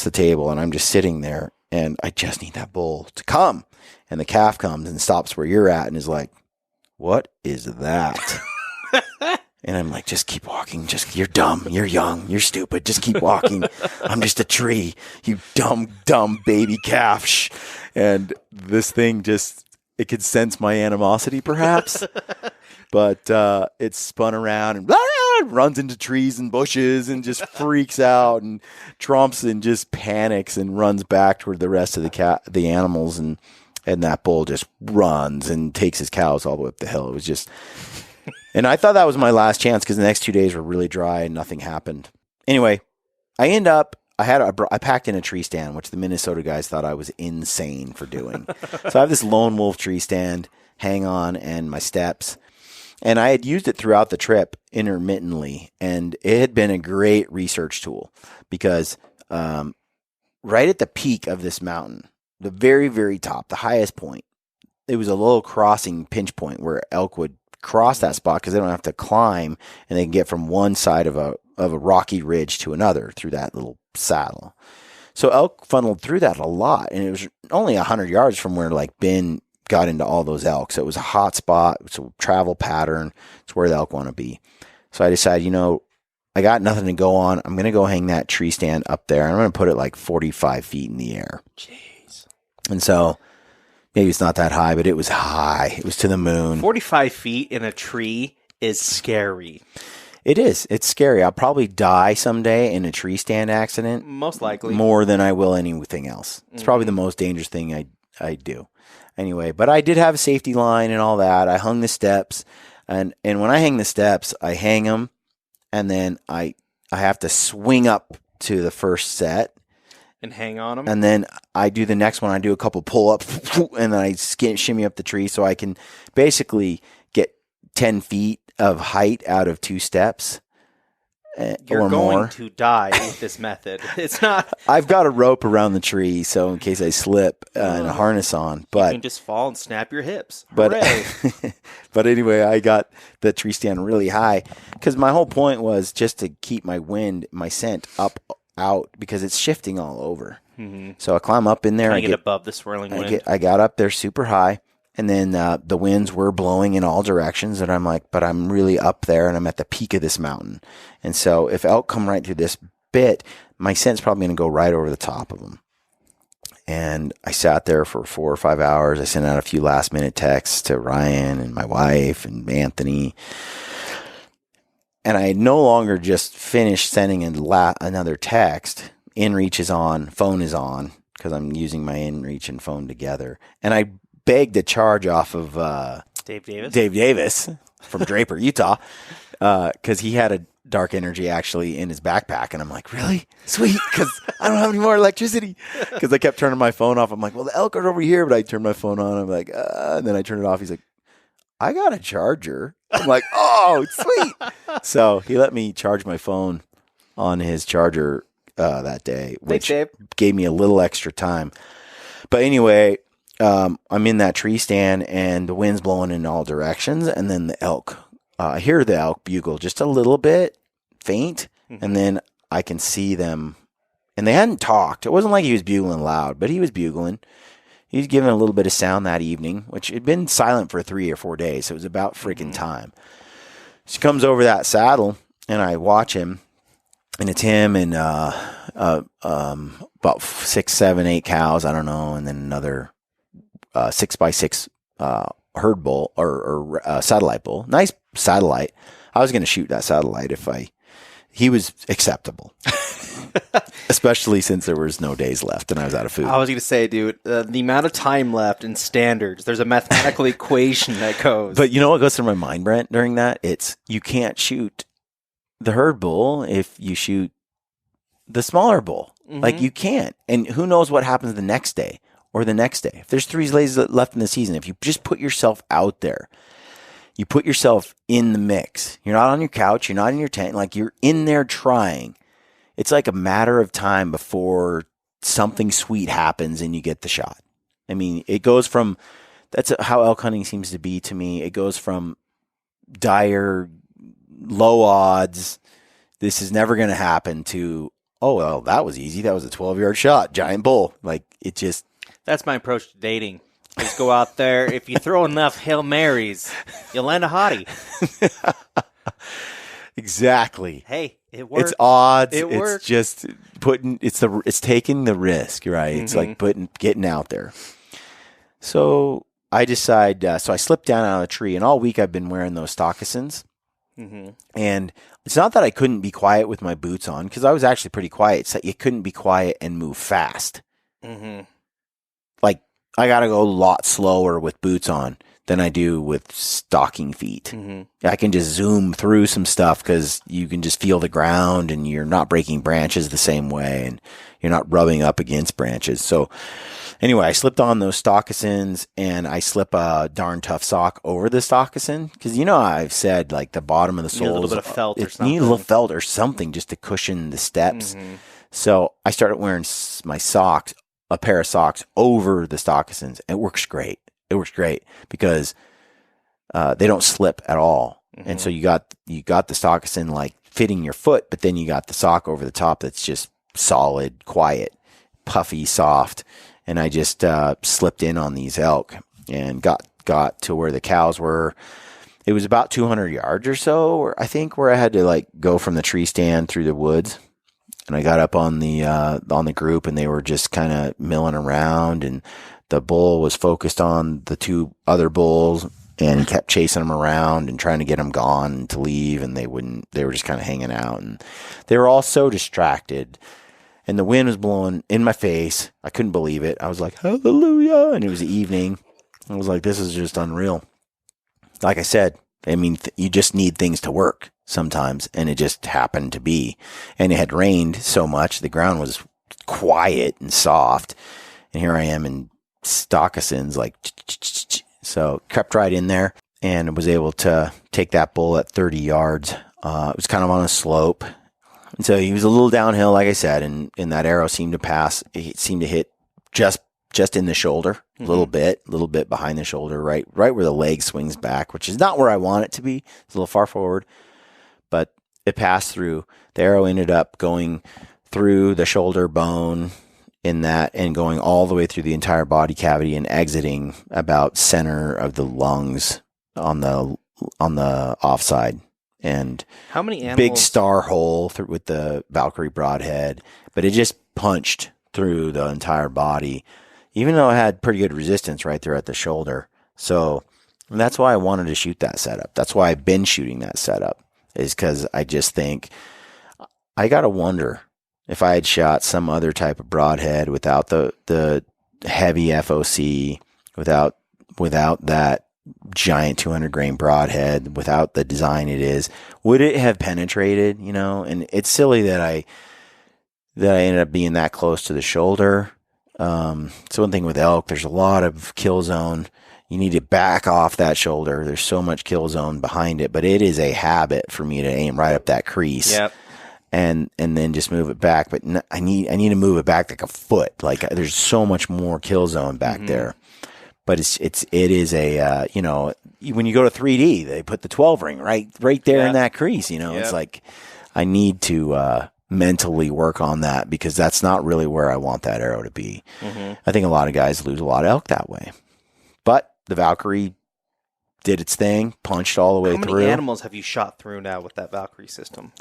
Speaker 1: the table.
Speaker 2: And I'm just sitting there, and I just need that bull to come. And the calf comes and stops where you're at and is like, what is that? And I'm like, just keep walking. You're dumb. You're young. You're stupid. Just keep walking. I'm just a tree. You dumb baby calf. Shh. And this thing it could sense my animosity perhaps, but it spun around and runs into trees and bushes and just freaks out and tromps and just panics and runs back toward the rest of the animals. And that bull just runs and takes his cows all the way up the hill. It was just... And I thought that was my last chance because the next 2 days were really dry and nothing happened. Anyway, I packed in a tree stand, which the Minnesota guys thought I was insane for doing. So I have this lone wolf tree stand, hang on, and my steps. And I had used it throughout the trip intermittently, and it had been a great research tool because right at the peak of this mountain, the very, very top, the highest point, it was a little crossing pinch point where elk would cross that spot because they don't have to climb, and they can get from one side of a rocky ridge to another through that little saddle. So elk funneled through that a lot, and it was only 100 yards from where Ben got into all those elk. So it was a hot spot. It's a travel pattern. It's where the elk want to be. So I decided, I got nothing to go on. I'm going to go hang that tree stand up there. I'm going to put it like 45 feet in the air.
Speaker 1: Jeez.
Speaker 2: And so maybe it's not that high, but it was high. It was to the moon.
Speaker 1: 45 feet in a tree is scary.
Speaker 2: It is. It's scary. I'll probably die someday in a tree stand accident.
Speaker 1: Most likely.
Speaker 2: More than I will anything else. It's probably the most dangerous thing I do. Anyway, but I did have a safety line and all that. I hung the steps. And when I hang the steps, I hang them, and then I have to swing up to the first set.
Speaker 1: And hang on them.
Speaker 2: And then I do the next one. I do a couple pull-ups, and then I shimmy up the tree so I can basically get 10 feet of height out of 2 steps
Speaker 1: You're
Speaker 2: or
Speaker 1: going
Speaker 2: more.
Speaker 1: to die with this method. It's not...
Speaker 2: I've got a rope around the tree, so in case I slip and a harness on. But
Speaker 1: you can just fall and snap your hips.
Speaker 2: But,
Speaker 1: Hooray.
Speaker 2: but anyway, I got the tree stand really high because my whole point was just to keep my scent out because it's shifting all over. Mm-hmm. So I climb up in there.
Speaker 1: I get above the swirling wind.
Speaker 2: I got up there super high, and then the winds were blowing in all directions, and I'm like, but I'm really up there, and I'm at the peak of this mountain. And so if elk come right through this bit, my scent's probably going to go right over the top of them. And I sat there for 4 or 5 hours. I sent out a few last-minute texts to Ryan and my wife and Anthony. And I had no longer just finished sending another text. InReach is on, phone is on, because I'm using my InReach and phone together. And I begged a charge off of
Speaker 1: Dave
Speaker 2: Davis from Draper, Utah, because he had a dark energy actually in his backpack. And I'm like, really? Sweet, because I don't have any more electricity. Because I kept turning my phone off. I'm like, well, the elk are over here, but I turned my phone on. I'm like, and then I turn it off. He's like, I got a charger. I'm like, oh, sweet. So he let me charge my phone on his charger that day, which gave me a little extra time. But anyway, I'm in that tree stand and the wind's blowing in all directions. And then the elk, I hear the elk bugle just a little bit faint. Mm-hmm. And then I can see them. And they hadn't talked. It wasn't like he was bugling loud, but he was bugling. He was giving a little bit of sound that evening, which had been silent for 3 or 4 days. So it was about freaking time. So he comes over that saddle and I watch him. And it's him and about 6, 7, 8 cows, I don't know, and then another 6x6 herd bull or satellite bull. Nice satellite. I was going to shoot that satellite if he was acceptable, especially since there was no days left and I was out of food.
Speaker 1: I was going to say, dude, the amount of time left in standards, there's a mathematical equation that goes.
Speaker 2: But you know what goes through my mind, Brent, during that? It's you can't shoot the herd bull if you shoot the smaller bull. Mm-hmm. Like you can't. And who knows what happens the next day or the next day. If there's 3 days left in the season, if you just put yourself out there, you put yourself in the mix. You're not on your couch. You're not in your tent. Like you're in there trying. It's like a matter of time before something sweet happens and you get the shot. I mean, it goes from, that's how elk hunting seems to be to me. It goes from dire, low odds, this is never going to happen, to, oh, well, that was easy. That was a 12-yard shot, giant bull. Like, it just...
Speaker 1: That's my approach to dating. Just go out there. If you throw enough Hail Marys, you'll land a hottie.
Speaker 2: Exactly.
Speaker 1: Hey, it works.
Speaker 2: It's odds.
Speaker 1: It works.
Speaker 2: It's just it's taking the risk, right? Mm-hmm. It's like getting out there. So I decide, so I slipped down out of the tree, and all week I've been wearing those stockings. Mm-hmm. And it's not that I couldn't be quiet with my boots on, because I was actually pretty quiet. So you couldn't be quiet and move fast. Mm-hmm. Like, I got to go a lot slower with boots on than I do with stocking feet. Mm-hmm. I can just zoom through some stuff because you can just feel the ground and you're not breaking branches the same way and you're not rubbing up against branches. So anyway, I slipped on those stockings and I slip a darn tough sock over the stocking because, you know, I've said like the bottom of the sole,
Speaker 1: a little bit of felt or something.
Speaker 2: You need a little felt or something just to cushion the steps. Mm-hmm. So I started wearing my socks, a pair of socks over the stockings. It works great. It works great because they don't slip at all. Mm-hmm. And so you got the stocking like fitting your foot, but then you got the sock over the top that's just solid, quiet, puffy, soft. And I just slipped in on these elk and got to where the cows were. It was about 200 yards or so, I think, where I had to like go from the tree stand through the woods. And I got up on the group, and they were just kind of milling around, and the bull was focused on the 2 other bulls and kept chasing them around and trying to get them gone and to leave, and they were just kind of hanging out, and they were all so distracted. And the wind was blowing in my face. I couldn't believe it. I was like, hallelujah. And it was the evening. I was like, this is just unreal. Like I said, I mean, you just need things to work sometimes. And it just happened to be. And it had rained so much. The ground was quiet and soft. And here I am in stockings, like, so crept right in there and was able to take that bull at 30 yards. It was kind of on a slope. And so he was a little downhill, like I said, and that arrow seemed to pass. It seemed to hit just in the shoulder, mm-hmm. a little bit behind the shoulder, right where the leg swings back, which is not where I want it to be. It's a little far forward, but it passed through. The arrow ended up going through the shoulder bone in that and going all the way through the entire body cavity and exiting about center of the lungs on the offside. And
Speaker 1: how many animals?
Speaker 2: Big star hole with the Valkyrie broadhead, but it just punched through the entire body, even though it had pretty good resistance right there at the shoulder. So that's why I wanted to shoot that setup. That's why I've been shooting that setup, is because I just think I got to wonder, if I had shot some other type of broadhead without the heavy FOC, without that giant 200 grain broadhead, without the design it is, would it have penetrated? And it's silly that I ended up being that close to the shoulder. So one thing with elk, there's a lot of kill zone. You need to back off that shoulder. There's so much kill zone behind it, but it is a habit for me to aim right up that crease.
Speaker 1: Yep.
Speaker 2: And then just move it back. But I need to move it back like a foot. Like there's so much more kill zone back there. But it is a, when you go to 3D, they put the 12 ring right there in that crease, It's like, I need to, mentally work on that because that's not really where I want that arrow to be. I think a lot of guys lose a lot of elk that way, but the Valkyrie did its thing, punched all the way through.
Speaker 1: How many animals have you shot through now with that Valkyrie system?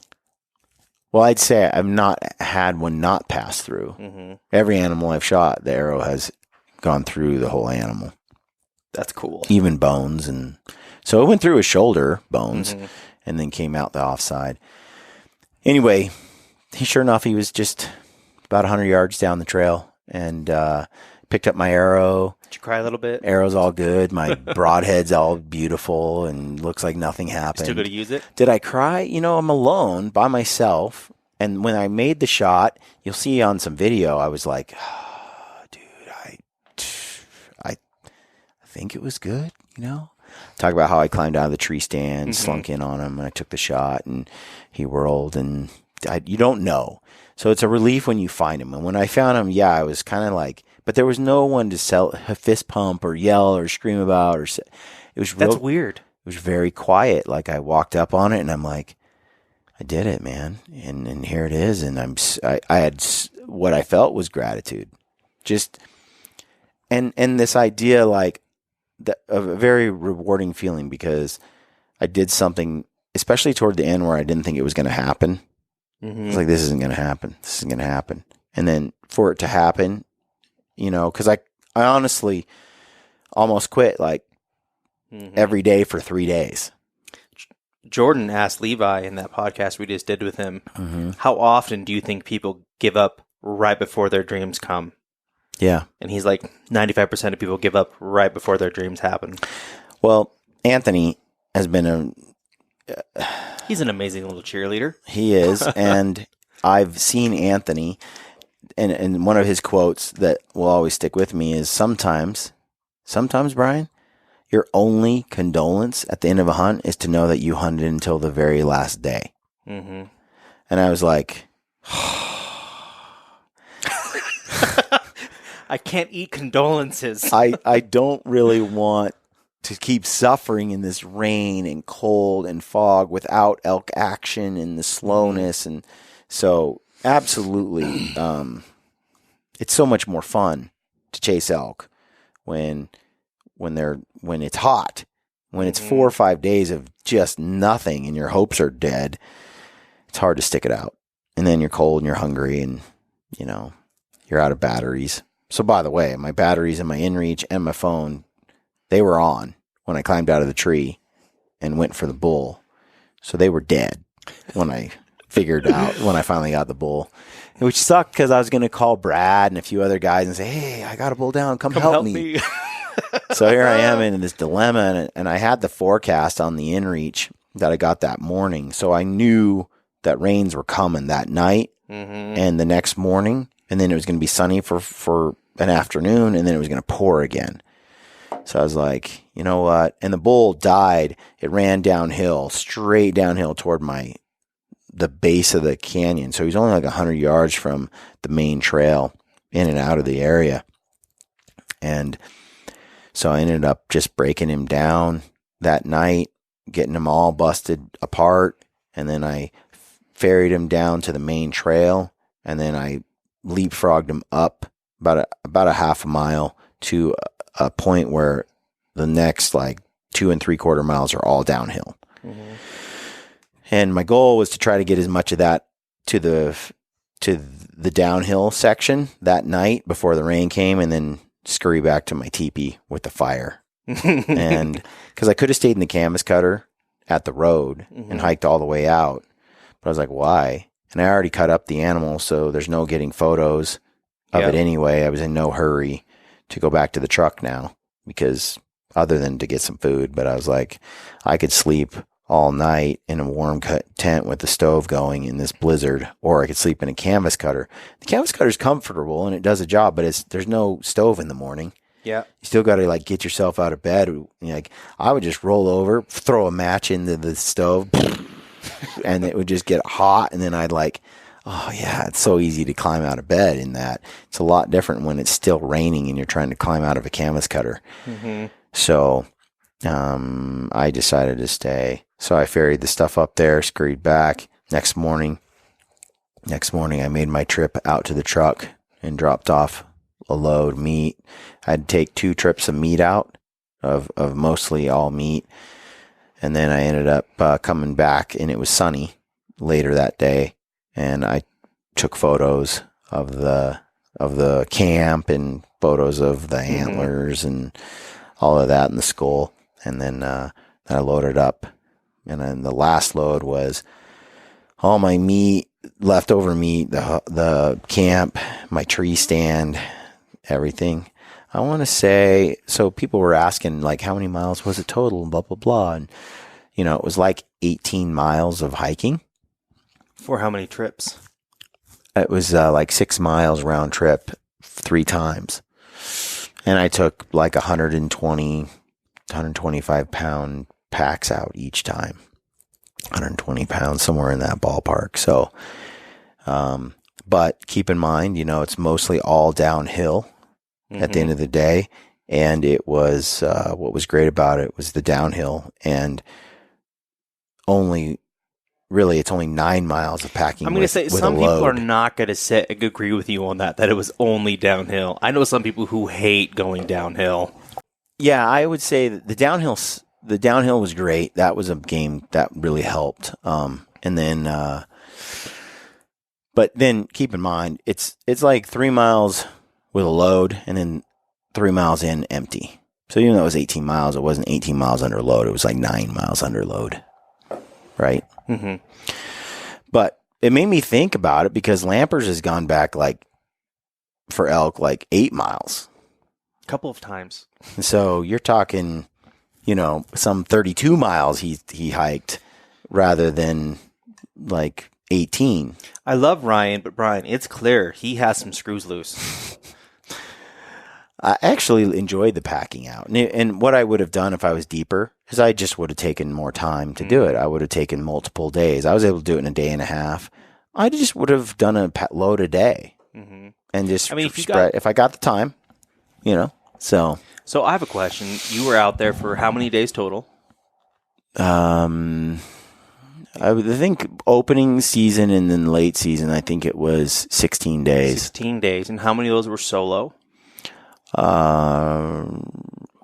Speaker 2: Well, I'd say I've not had one not pass through. Every animal I've shot, the arrow has gone through the whole animal.
Speaker 1: That's cool.
Speaker 2: Even bones. And so it went through his shoulder bones and then came out the offside. Anyway, sure enough, he was just about 100 yards down the trail and picked up my arrow.
Speaker 1: Did you cry a little bit?
Speaker 2: Arrow's all good. My broadhead's all beautiful and looks like nothing happened.
Speaker 1: Still going to use it?
Speaker 2: Did I cry? I'm alone by myself. And when I made the shot, you'll see on some video, I was like, oh, dude, I think it was good, Talk about how I climbed out of the tree stand, slunk in on him, and I took the shot, and he whirled, and you don't know. So it's a relief when you find him. And when I found him, I was kind of like, but there was no one to fist pump or yell or scream about. It was
Speaker 1: That's weird.
Speaker 2: It was very quiet. Like I walked up on it and I'm like, I did it, man. And here it is. And I had what I felt was gratitude. Just, and this idea, like a very rewarding feeling because I did something, especially toward the end where I didn't think it was going to happen. It's like, this isn't going to happen. This isn't going to happen. And then for it to happen, because I honestly almost quit like every day for 3 days.
Speaker 1: Jordan asked Levi in that podcast we just did with him, how often do you think people give up right before their dreams come?
Speaker 2: Yeah.
Speaker 1: And he's like, 95% of people give up right before their dreams happen.
Speaker 2: Well, Anthony has been
Speaker 1: he's an amazing little cheerleader.
Speaker 2: He is. And I've seen Anthony, and one of his quotes that will always stick with me is sometimes, Brian, your only condolence at the end of a hunt is to know that you hunted until the very last day. And I was like,
Speaker 1: I can't eat condolences.
Speaker 2: I don't really want to keep suffering in this rain and cold and fog without elk action and the slowness. And so absolutely, it's so much more fun to chase elk when it's hot, when it's 4 or 5 days of just nothing and your hopes are dead. It's hard to stick it out. And then you're cold and you're hungry and, you're out of batteries. So by the way, my batteries in my inReach and my phone, they were on when I climbed out of the tree and went for the bull. So they were dead when I finally got the bull, which sucked because I was going to call Brad and a few other guys and say, hey, I got a bull down. Come help me. So here I am in this dilemma. And I had the forecast on the inReach that I got that morning. So I knew that rains were coming that night and the next morning. And then it was going to be sunny for an afternoon, and then it was going to pour again. So I was like, you know what? And the bull died. It ran downhill, straight downhill toward the base of the canyon. So he's only like 100 yards from the main trail in and out of the area. And so I ended up just breaking him down that night, getting him all busted apart. And then I ferried him down to the main trail, and then I leapfrogged him up about a half a mile to a point where the next like 2 3/4 miles are all downhill. And my goal was to try to get as much of that to the downhill section that night before the rain came, and then scurry back to my teepee with the fire. And because I could have stayed in the canvas cutter at the road and hiked all the way out, but I was like, why? And I already cut up the animal, so there's no getting photos of it anyway. I was in no hurry to go back to the truck now, because other than to get some food, but I was like, I could sleep all night in a warm tent with the stove going in this blizzard, or I could sleep in a canvas cutter. The canvas cutter is comfortable and it does a job, but there's no stove in the morning.
Speaker 1: Yeah.
Speaker 2: You still got to like get yourself out of bed. Like I would just roll over, throw a match into the stove and it would just get hot. And then I'd like, oh yeah, it's so easy to climb out of bed in that. It's a lot different when it's still raining and you're trying to climb out of a canvas cutter. Mm-hmm. So, I decided to stay. So I ferried the stuff up there, scurried back. Next morning, I made my trip out to the truck and dropped off a load of meat. I had to take 2 trips of meat out of mostly all meat. And then I ended up coming back, and it was sunny later that day. And I took photos of the camp and photos of the antlers and all of that in the skull. And then I loaded up. And then the last load was all my meat, leftover meat, the camp, my tree stand, everything. I want to say, so people were asking, like, how many miles was it total and blah, blah, blah. And, it was like 18 miles of hiking.
Speaker 1: For how many trips?
Speaker 2: It was like 6 miles round trip 3 times. And I took like 125 pound packs out each time. 120 pounds, somewhere in that ballpark. So, but keep in mind, it's mostly all downhill at the end of the day. And it was, what was great about it was the downhill, and it's only 9 miles of packing. I'm going to say some people are
Speaker 1: not going to agree with you on that it was only downhill. I know some people who hate going downhill.
Speaker 2: Yeah, I would say that the downhill was great. That was a game that really helped. And then, but then keep in mind, it's like 3 miles with a load and then 3 miles in empty. So even though it was 18 miles, it wasn't 18 miles under load. It was like 9 miles under load. Right? Mm-hmm. But it made me think about it, because Lampers has gone back for elk 8 miles.
Speaker 1: A couple of times.
Speaker 2: So you're talking, some 32 miles he hiked rather than 18.
Speaker 1: I love Ryan, but Brian, it's clear he has some screws loose.
Speaker 2: I actually enjoyed the packing out. And what I would have done if I was deeper is I just would have taken more time to do it. I would have taken multiple days. I was able to do it in a day and a half. I just would have done a load a day and just spread if I got the time, So
Speaker 1: I have a question. You were out there for how many days total?
Speaker 2: I think opening season and then late season, I think it was 16 days.
Speaker 1: 16 days. And how many of those were solo?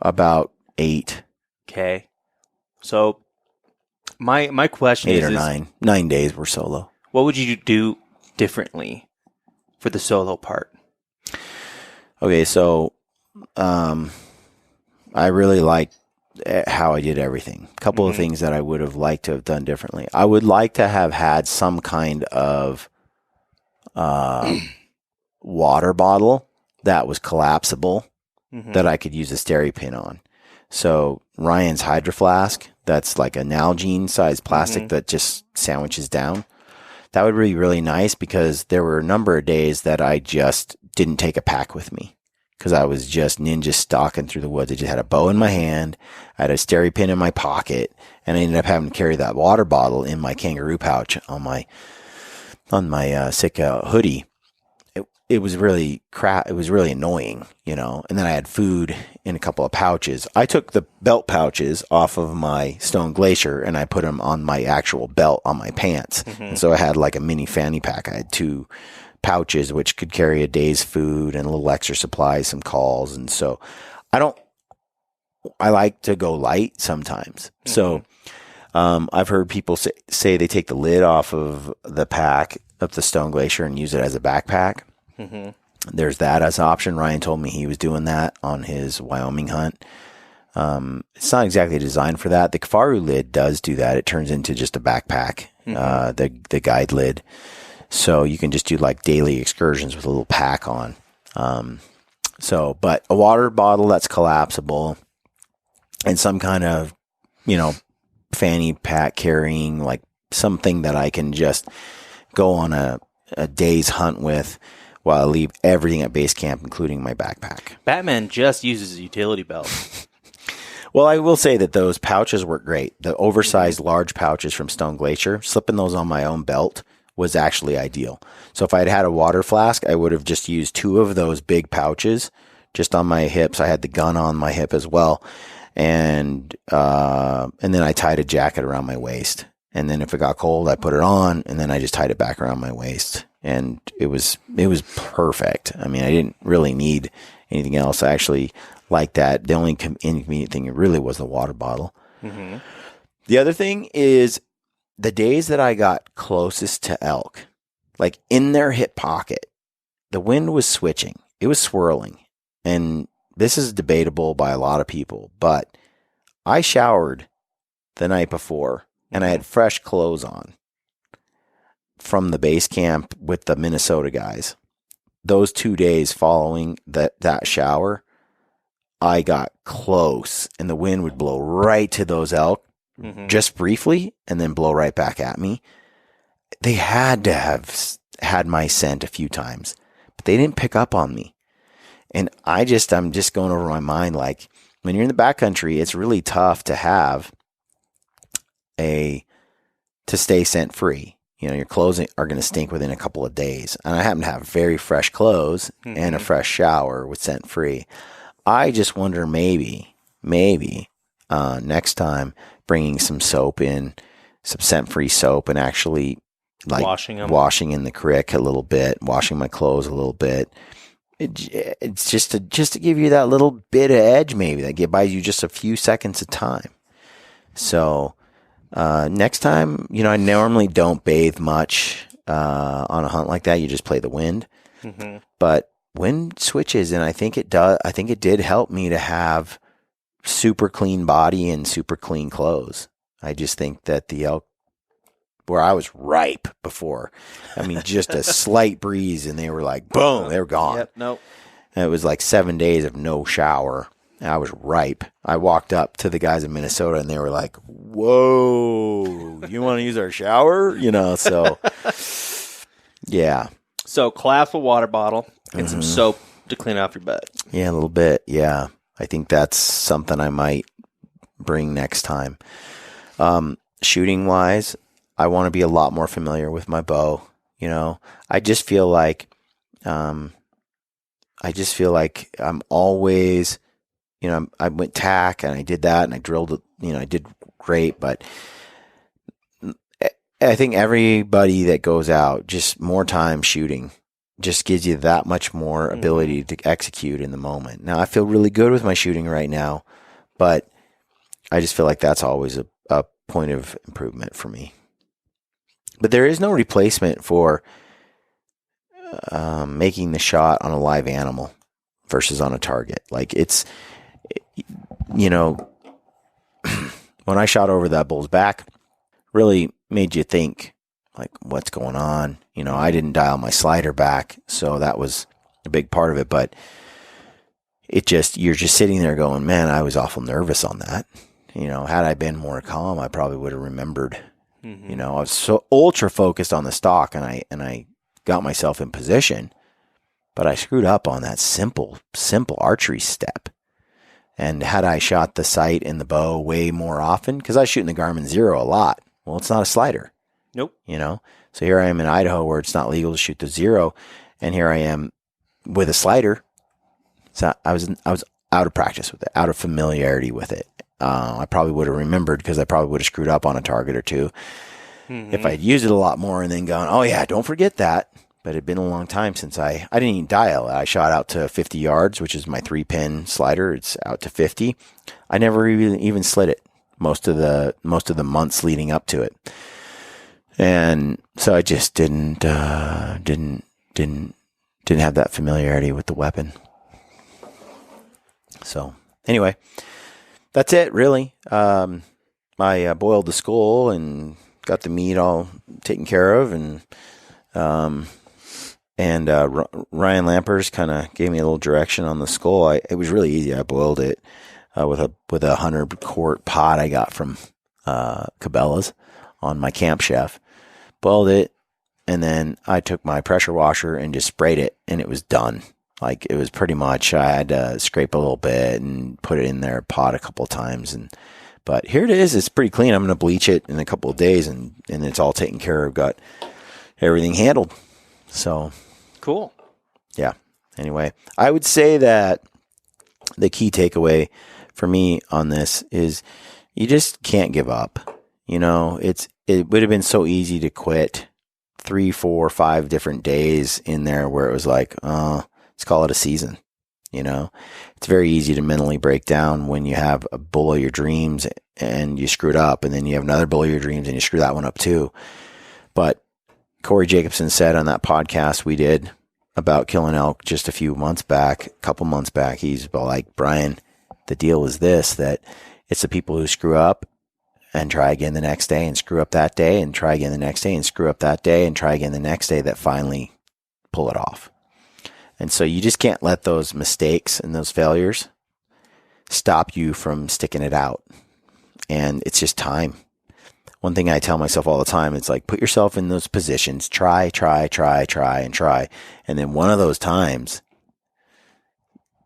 Speaker 2: About 8.
Speaker 1: Okay. So my question is
Speaker 2: 8 or 9. 9 days were solo.
Speaker 1: What would you do differently for the solo part?
Speaker 2: Okay, so I really liked how I did everything. A couple of things that I would have liked to have done differently. I would like to have had some kind of water bottle that was collapsible that I could use a Steri-Pin on. So Ryan's Hydro Flask, that's like a Nalgene sized plastic that just sandwiches down. That would be really nice, because there were a number of days that I just didn't take a pack with me, because I was just ninja stalking through the woods. I just had a bow in my hand, I had a Steri-Pin in my pocket, and I ended up having to carry that water bottle in my kangaroo pouch on my Sitka hoodie. It was really it was really annoying, and then I had food in a couple of pouches. I took the belt pouches off of my Stone Glacier and I put them on my actual belt on my pants. And so I had like a mini fanny pack. I had 2 pouches, which could carry a day's food and a little extra supplies, some calls. And so I like to go light sometimes. So, I've heard people say they take the lid off of the pack of the Stone Glacier and use it as a backpack. There's that as an option. Ryan told me he was doing that on his Wyoming hunt. It's not exactly designed for that. The Kafaru lid does do that. It turns into just a backpack, the guide lid. So you can just do like daily excursions with a little pack on. But a water bottle that's collapsible and some kind of, fanny pack carrying, like something that I can just go on a day's hunt with while I leave everything at base camp, including my backpack.
Speaker 1: Batman just uses a utility belt.
Speaker 2: Well, I will say that those pouches work great. The oversized large pouches from Stone Glacier, slipping those on my own belt was actually ideal. So if I had had a water flask, I would have just used 2 of those big pouches just on my hips. I had the gun on my hip as well. And then I tied a jacket around my waist. And then if it got cold, I put it on, and then I just tied it back around my waist. And it was perfect. I mean, I didn't really need anything else. I actually liked that. The only inconvenient thing really was the water bottle. Mm-hmm. The other thing is the days that I got closest to elk, like in their hip pocket, the wind was switching. It was swirling. And this is debatable by a lot of people, but I showered the night before and I had fresh clothes on from the base camp with the Minnesota guys. Those 2 days following that shower, I got close and the wind would blow right to those elk just briefly and then blow right back at me. They had to have had my scent a few times, but they didn't pick up on me. And I'm just going over my mind, like when you're in the backcountry, it's really tough to have to stay scent free. Your clothes are going to stink within a couple of days. And I happen to have very fresh clothes and a fresh shower with scent free. I just wonder maybe next time bringing some soap in, some scent free soap, and actually like washing in the creek a little bit, washing my clothes a little bit. It's just to give you that little bit of edge, maybe that buys you just a few seconds of time. So next time, I normally don't bathe much on a hunt like that. You just play the wind, but wind switches, and I think it does. I think it did help me to have super clean body and super clean clothes. I just think that the elk, where I was ripe before, I mean, just a slight breeze and they were like, boom, they were gone.
Speaker 1: Yep, nope.
Speaker 2: And it was like 7 days of no shower. I was ripe. I walked up to the guys in Minnesota and they were like, whoa, you want to use our shower? So yeah.
Speaker 1: So collapse a water bottle and some soap to clean off your butt.
Speaker 2: Yeah, a little bit. Yeah. I think that's something I might bring next time. Shooting wise, I want to be a lot more familiar with my bow. I just feel like I'm always, I went tack and I did that and I drilled it, I did great, but I think everybody that goes out, just more time shooting just gives you that much more ability to execute in the moment. Now I feel really good with my shooting right now, but I just feel like that's always a point of improvement for me. But there is no replacement for making the shot on a live animal versus on a target. Like when I shot over that bull's back, really made you think, like, what's going on? I didn't dial my slider back, so that was a big part of it. But you're just sitting there going, man, I was awful nervous on that. Had I been more calm, I probably would have remembered. I was so ultra focused on the stalk, and I got myself in position, but I screwed up on that simple archery step. And had I shot the sight and the bow way more often, because I was shooting the Garmin Zero a lot. Well, it's not a slider.
Speaker 1: Nope.
Speaker 2: So here I am in Idaho where it's not legal to shoot the Zero, and here I am with a slider. So I was out of practice with it, out of familiarity with it. I probably would have remembered, because I probably would have screwed up on a target or two if I had used it a lot more and then gone, oh yeah, don't forget that. But it had been a long time since I didn't even dial. I shot out to 50 yards, which is my 3-pin slider. It's out to 50. I never even slid it most of the months leading up to it. And so I just didn't have that familiarity with the weapon. So anyway, that's it really. I boiled the skull and got the meat all taken care of, and And Ryan Lampers kind of gave me a little direction on the skull. It was really easy. I boiled it with a 100-quart pot I got from Cabela's on my Camp Chef. Boiled it, and then I took my pressure washer and just sprayed it, and it was done. Like, it was pretty much, I had to scrape a little bit and put it in their pot a couple of times. But here it is. It's pretty clean. I'm going to bleach it in a couple of days, and it's all taken care of. Got everything handled. So
Speaker 1: cool. Yeah.
Speaker 2: Anyway, I would say that the key takeaway for me on this is you just can't give up. You know, it would have been so easy to quit 3, 4, 5 different days in there where it was like, let's call it a season. You know, it's very easy to mentally break down when you have a bull of your dreams and you screwed up, and then you have another bull of your dreams and you screw that one up too. But Corey Jacobson said on that podcast we did about killing elk just a couple months back, he's like, Brian, the deal is this, that it's the people who screw up and try again the next day and screw up that day and try again the next day and screw up that day and try again the next day that finally pull it off. And so you just can't let those mistakes and those failures stop you from sticking it out. And it's just time. One thing I tell myself all the time, it's like, put yourself in those positions, try. And then one of those times,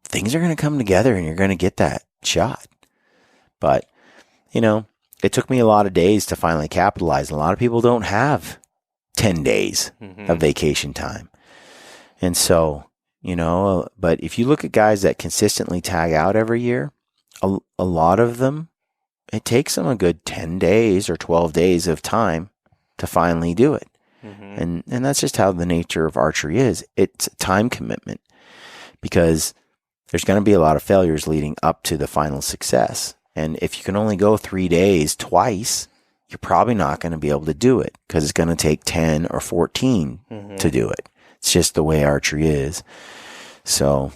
Speaker 2: things are going to come together and you're going to get that shot. But, you know, it took me a lot of days to finally capitalize. A lot of people don't have 10 days of vacation time. And so, you know, but if you look at guys that consistently tag out every year, a lot of them, it takes them a good 10 days or 12 days of time to finally do it. And that's just how the nature of archery is. It's a time commitment because there's going to be a lot of failures leading up to the final success. And if you can only go 3 days twice, you're probably not going to be able to do it because it's going to take 10 or 14 to do it. It's just the way archery is. So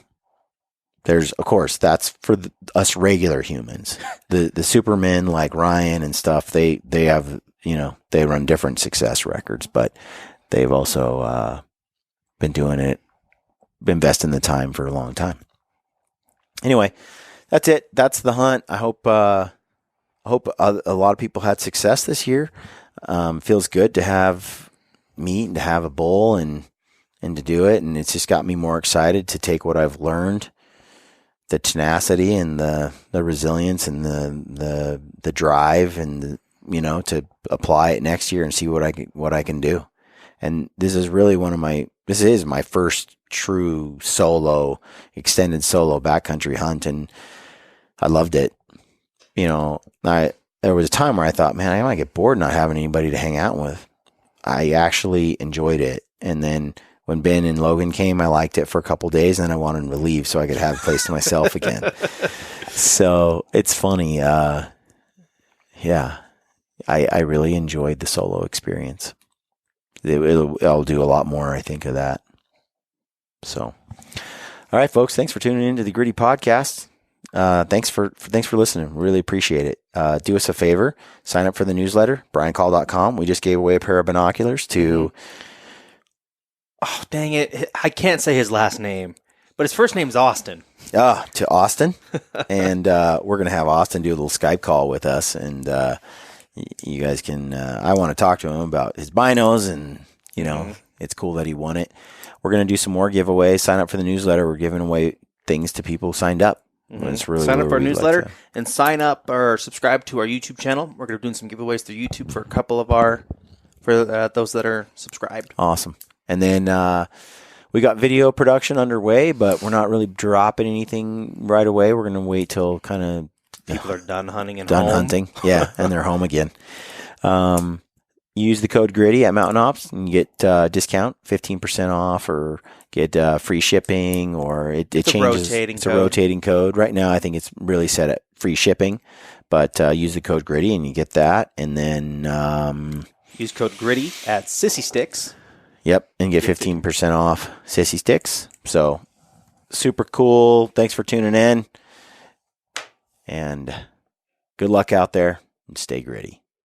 Speaker 2: there's, of course, that's for us regular humans. The supermen like Ryan and stuff, they have, you know, they run different success records, but they've also been doing it, been investing the time for a long time. Anyway, that's it. That's the hunt. I hope a lot of people had success this year. Feels good to have meat and to have a bull and to do it. And it's just got me more excited to take what I've learned, the tenacity and the resilience and the drive and to apply it next year and see what I can do. And this is really this is my first true extended solo backcountry hunt. And I loved it. You know, there was a time where I thought, man, I might get bored not having anybody to hang out with. I actually enjoyed it. And then when Ben and Logan came, I liked it for a couple of days, and then I wanted to leave so I could have a place to myself again. So it's funny. Yeah, I really enjoyed the solo experience. I'll do a lot more, I think, of that. So, all right, folks, thanks for tuning into the Gritty Podcast. Thanks for listening. Really appreciate it. Do us a favor, sign up for the newsletter, briancall.com. We just gave away a pair of binoculars to...
Speaker 1: Oh, dang it. I can't say his last name, but his first name's Austin.
Speaker 2: To Austin. And we're going to have Austin do a little Skype call with us. And you guys can, I want to talk to him about his binos, and, it's cool that he won it. We're going to do some more giveaways. Sign up for the newsletter. We're giving away things to people who signed up. It's really
Speaker 1: sign up for our newsletter and sign up or subscribe to our YouTube channel. We're going to be doing some giveaways through YouTube for a couple of for those that are subscribed.
Speaker 2: Awesome. And then we got video production underway, but we're not really dropping anything right away. We're going to wait till kind of
Speaker 1: people are done hunting and
Speaker 2: done
Speaker 1: home.
Speaker 2: hunting. Yeah, and they're home again. Use the code GRITTY at Mountain Ops and you get discount, 15% off, or get free shipping, or it changes. It's a rotating code. Right now, I think it's really set at free shipping, but use the code GRITTY and you get that. And then
Speaker 1: use code GRITTY at Sissy Sticks.
Speaker 2: Yep, and get 15% off Sissy Sticks. So, super cool. Thanks for tuning in. And good luck out there, and stay gritty.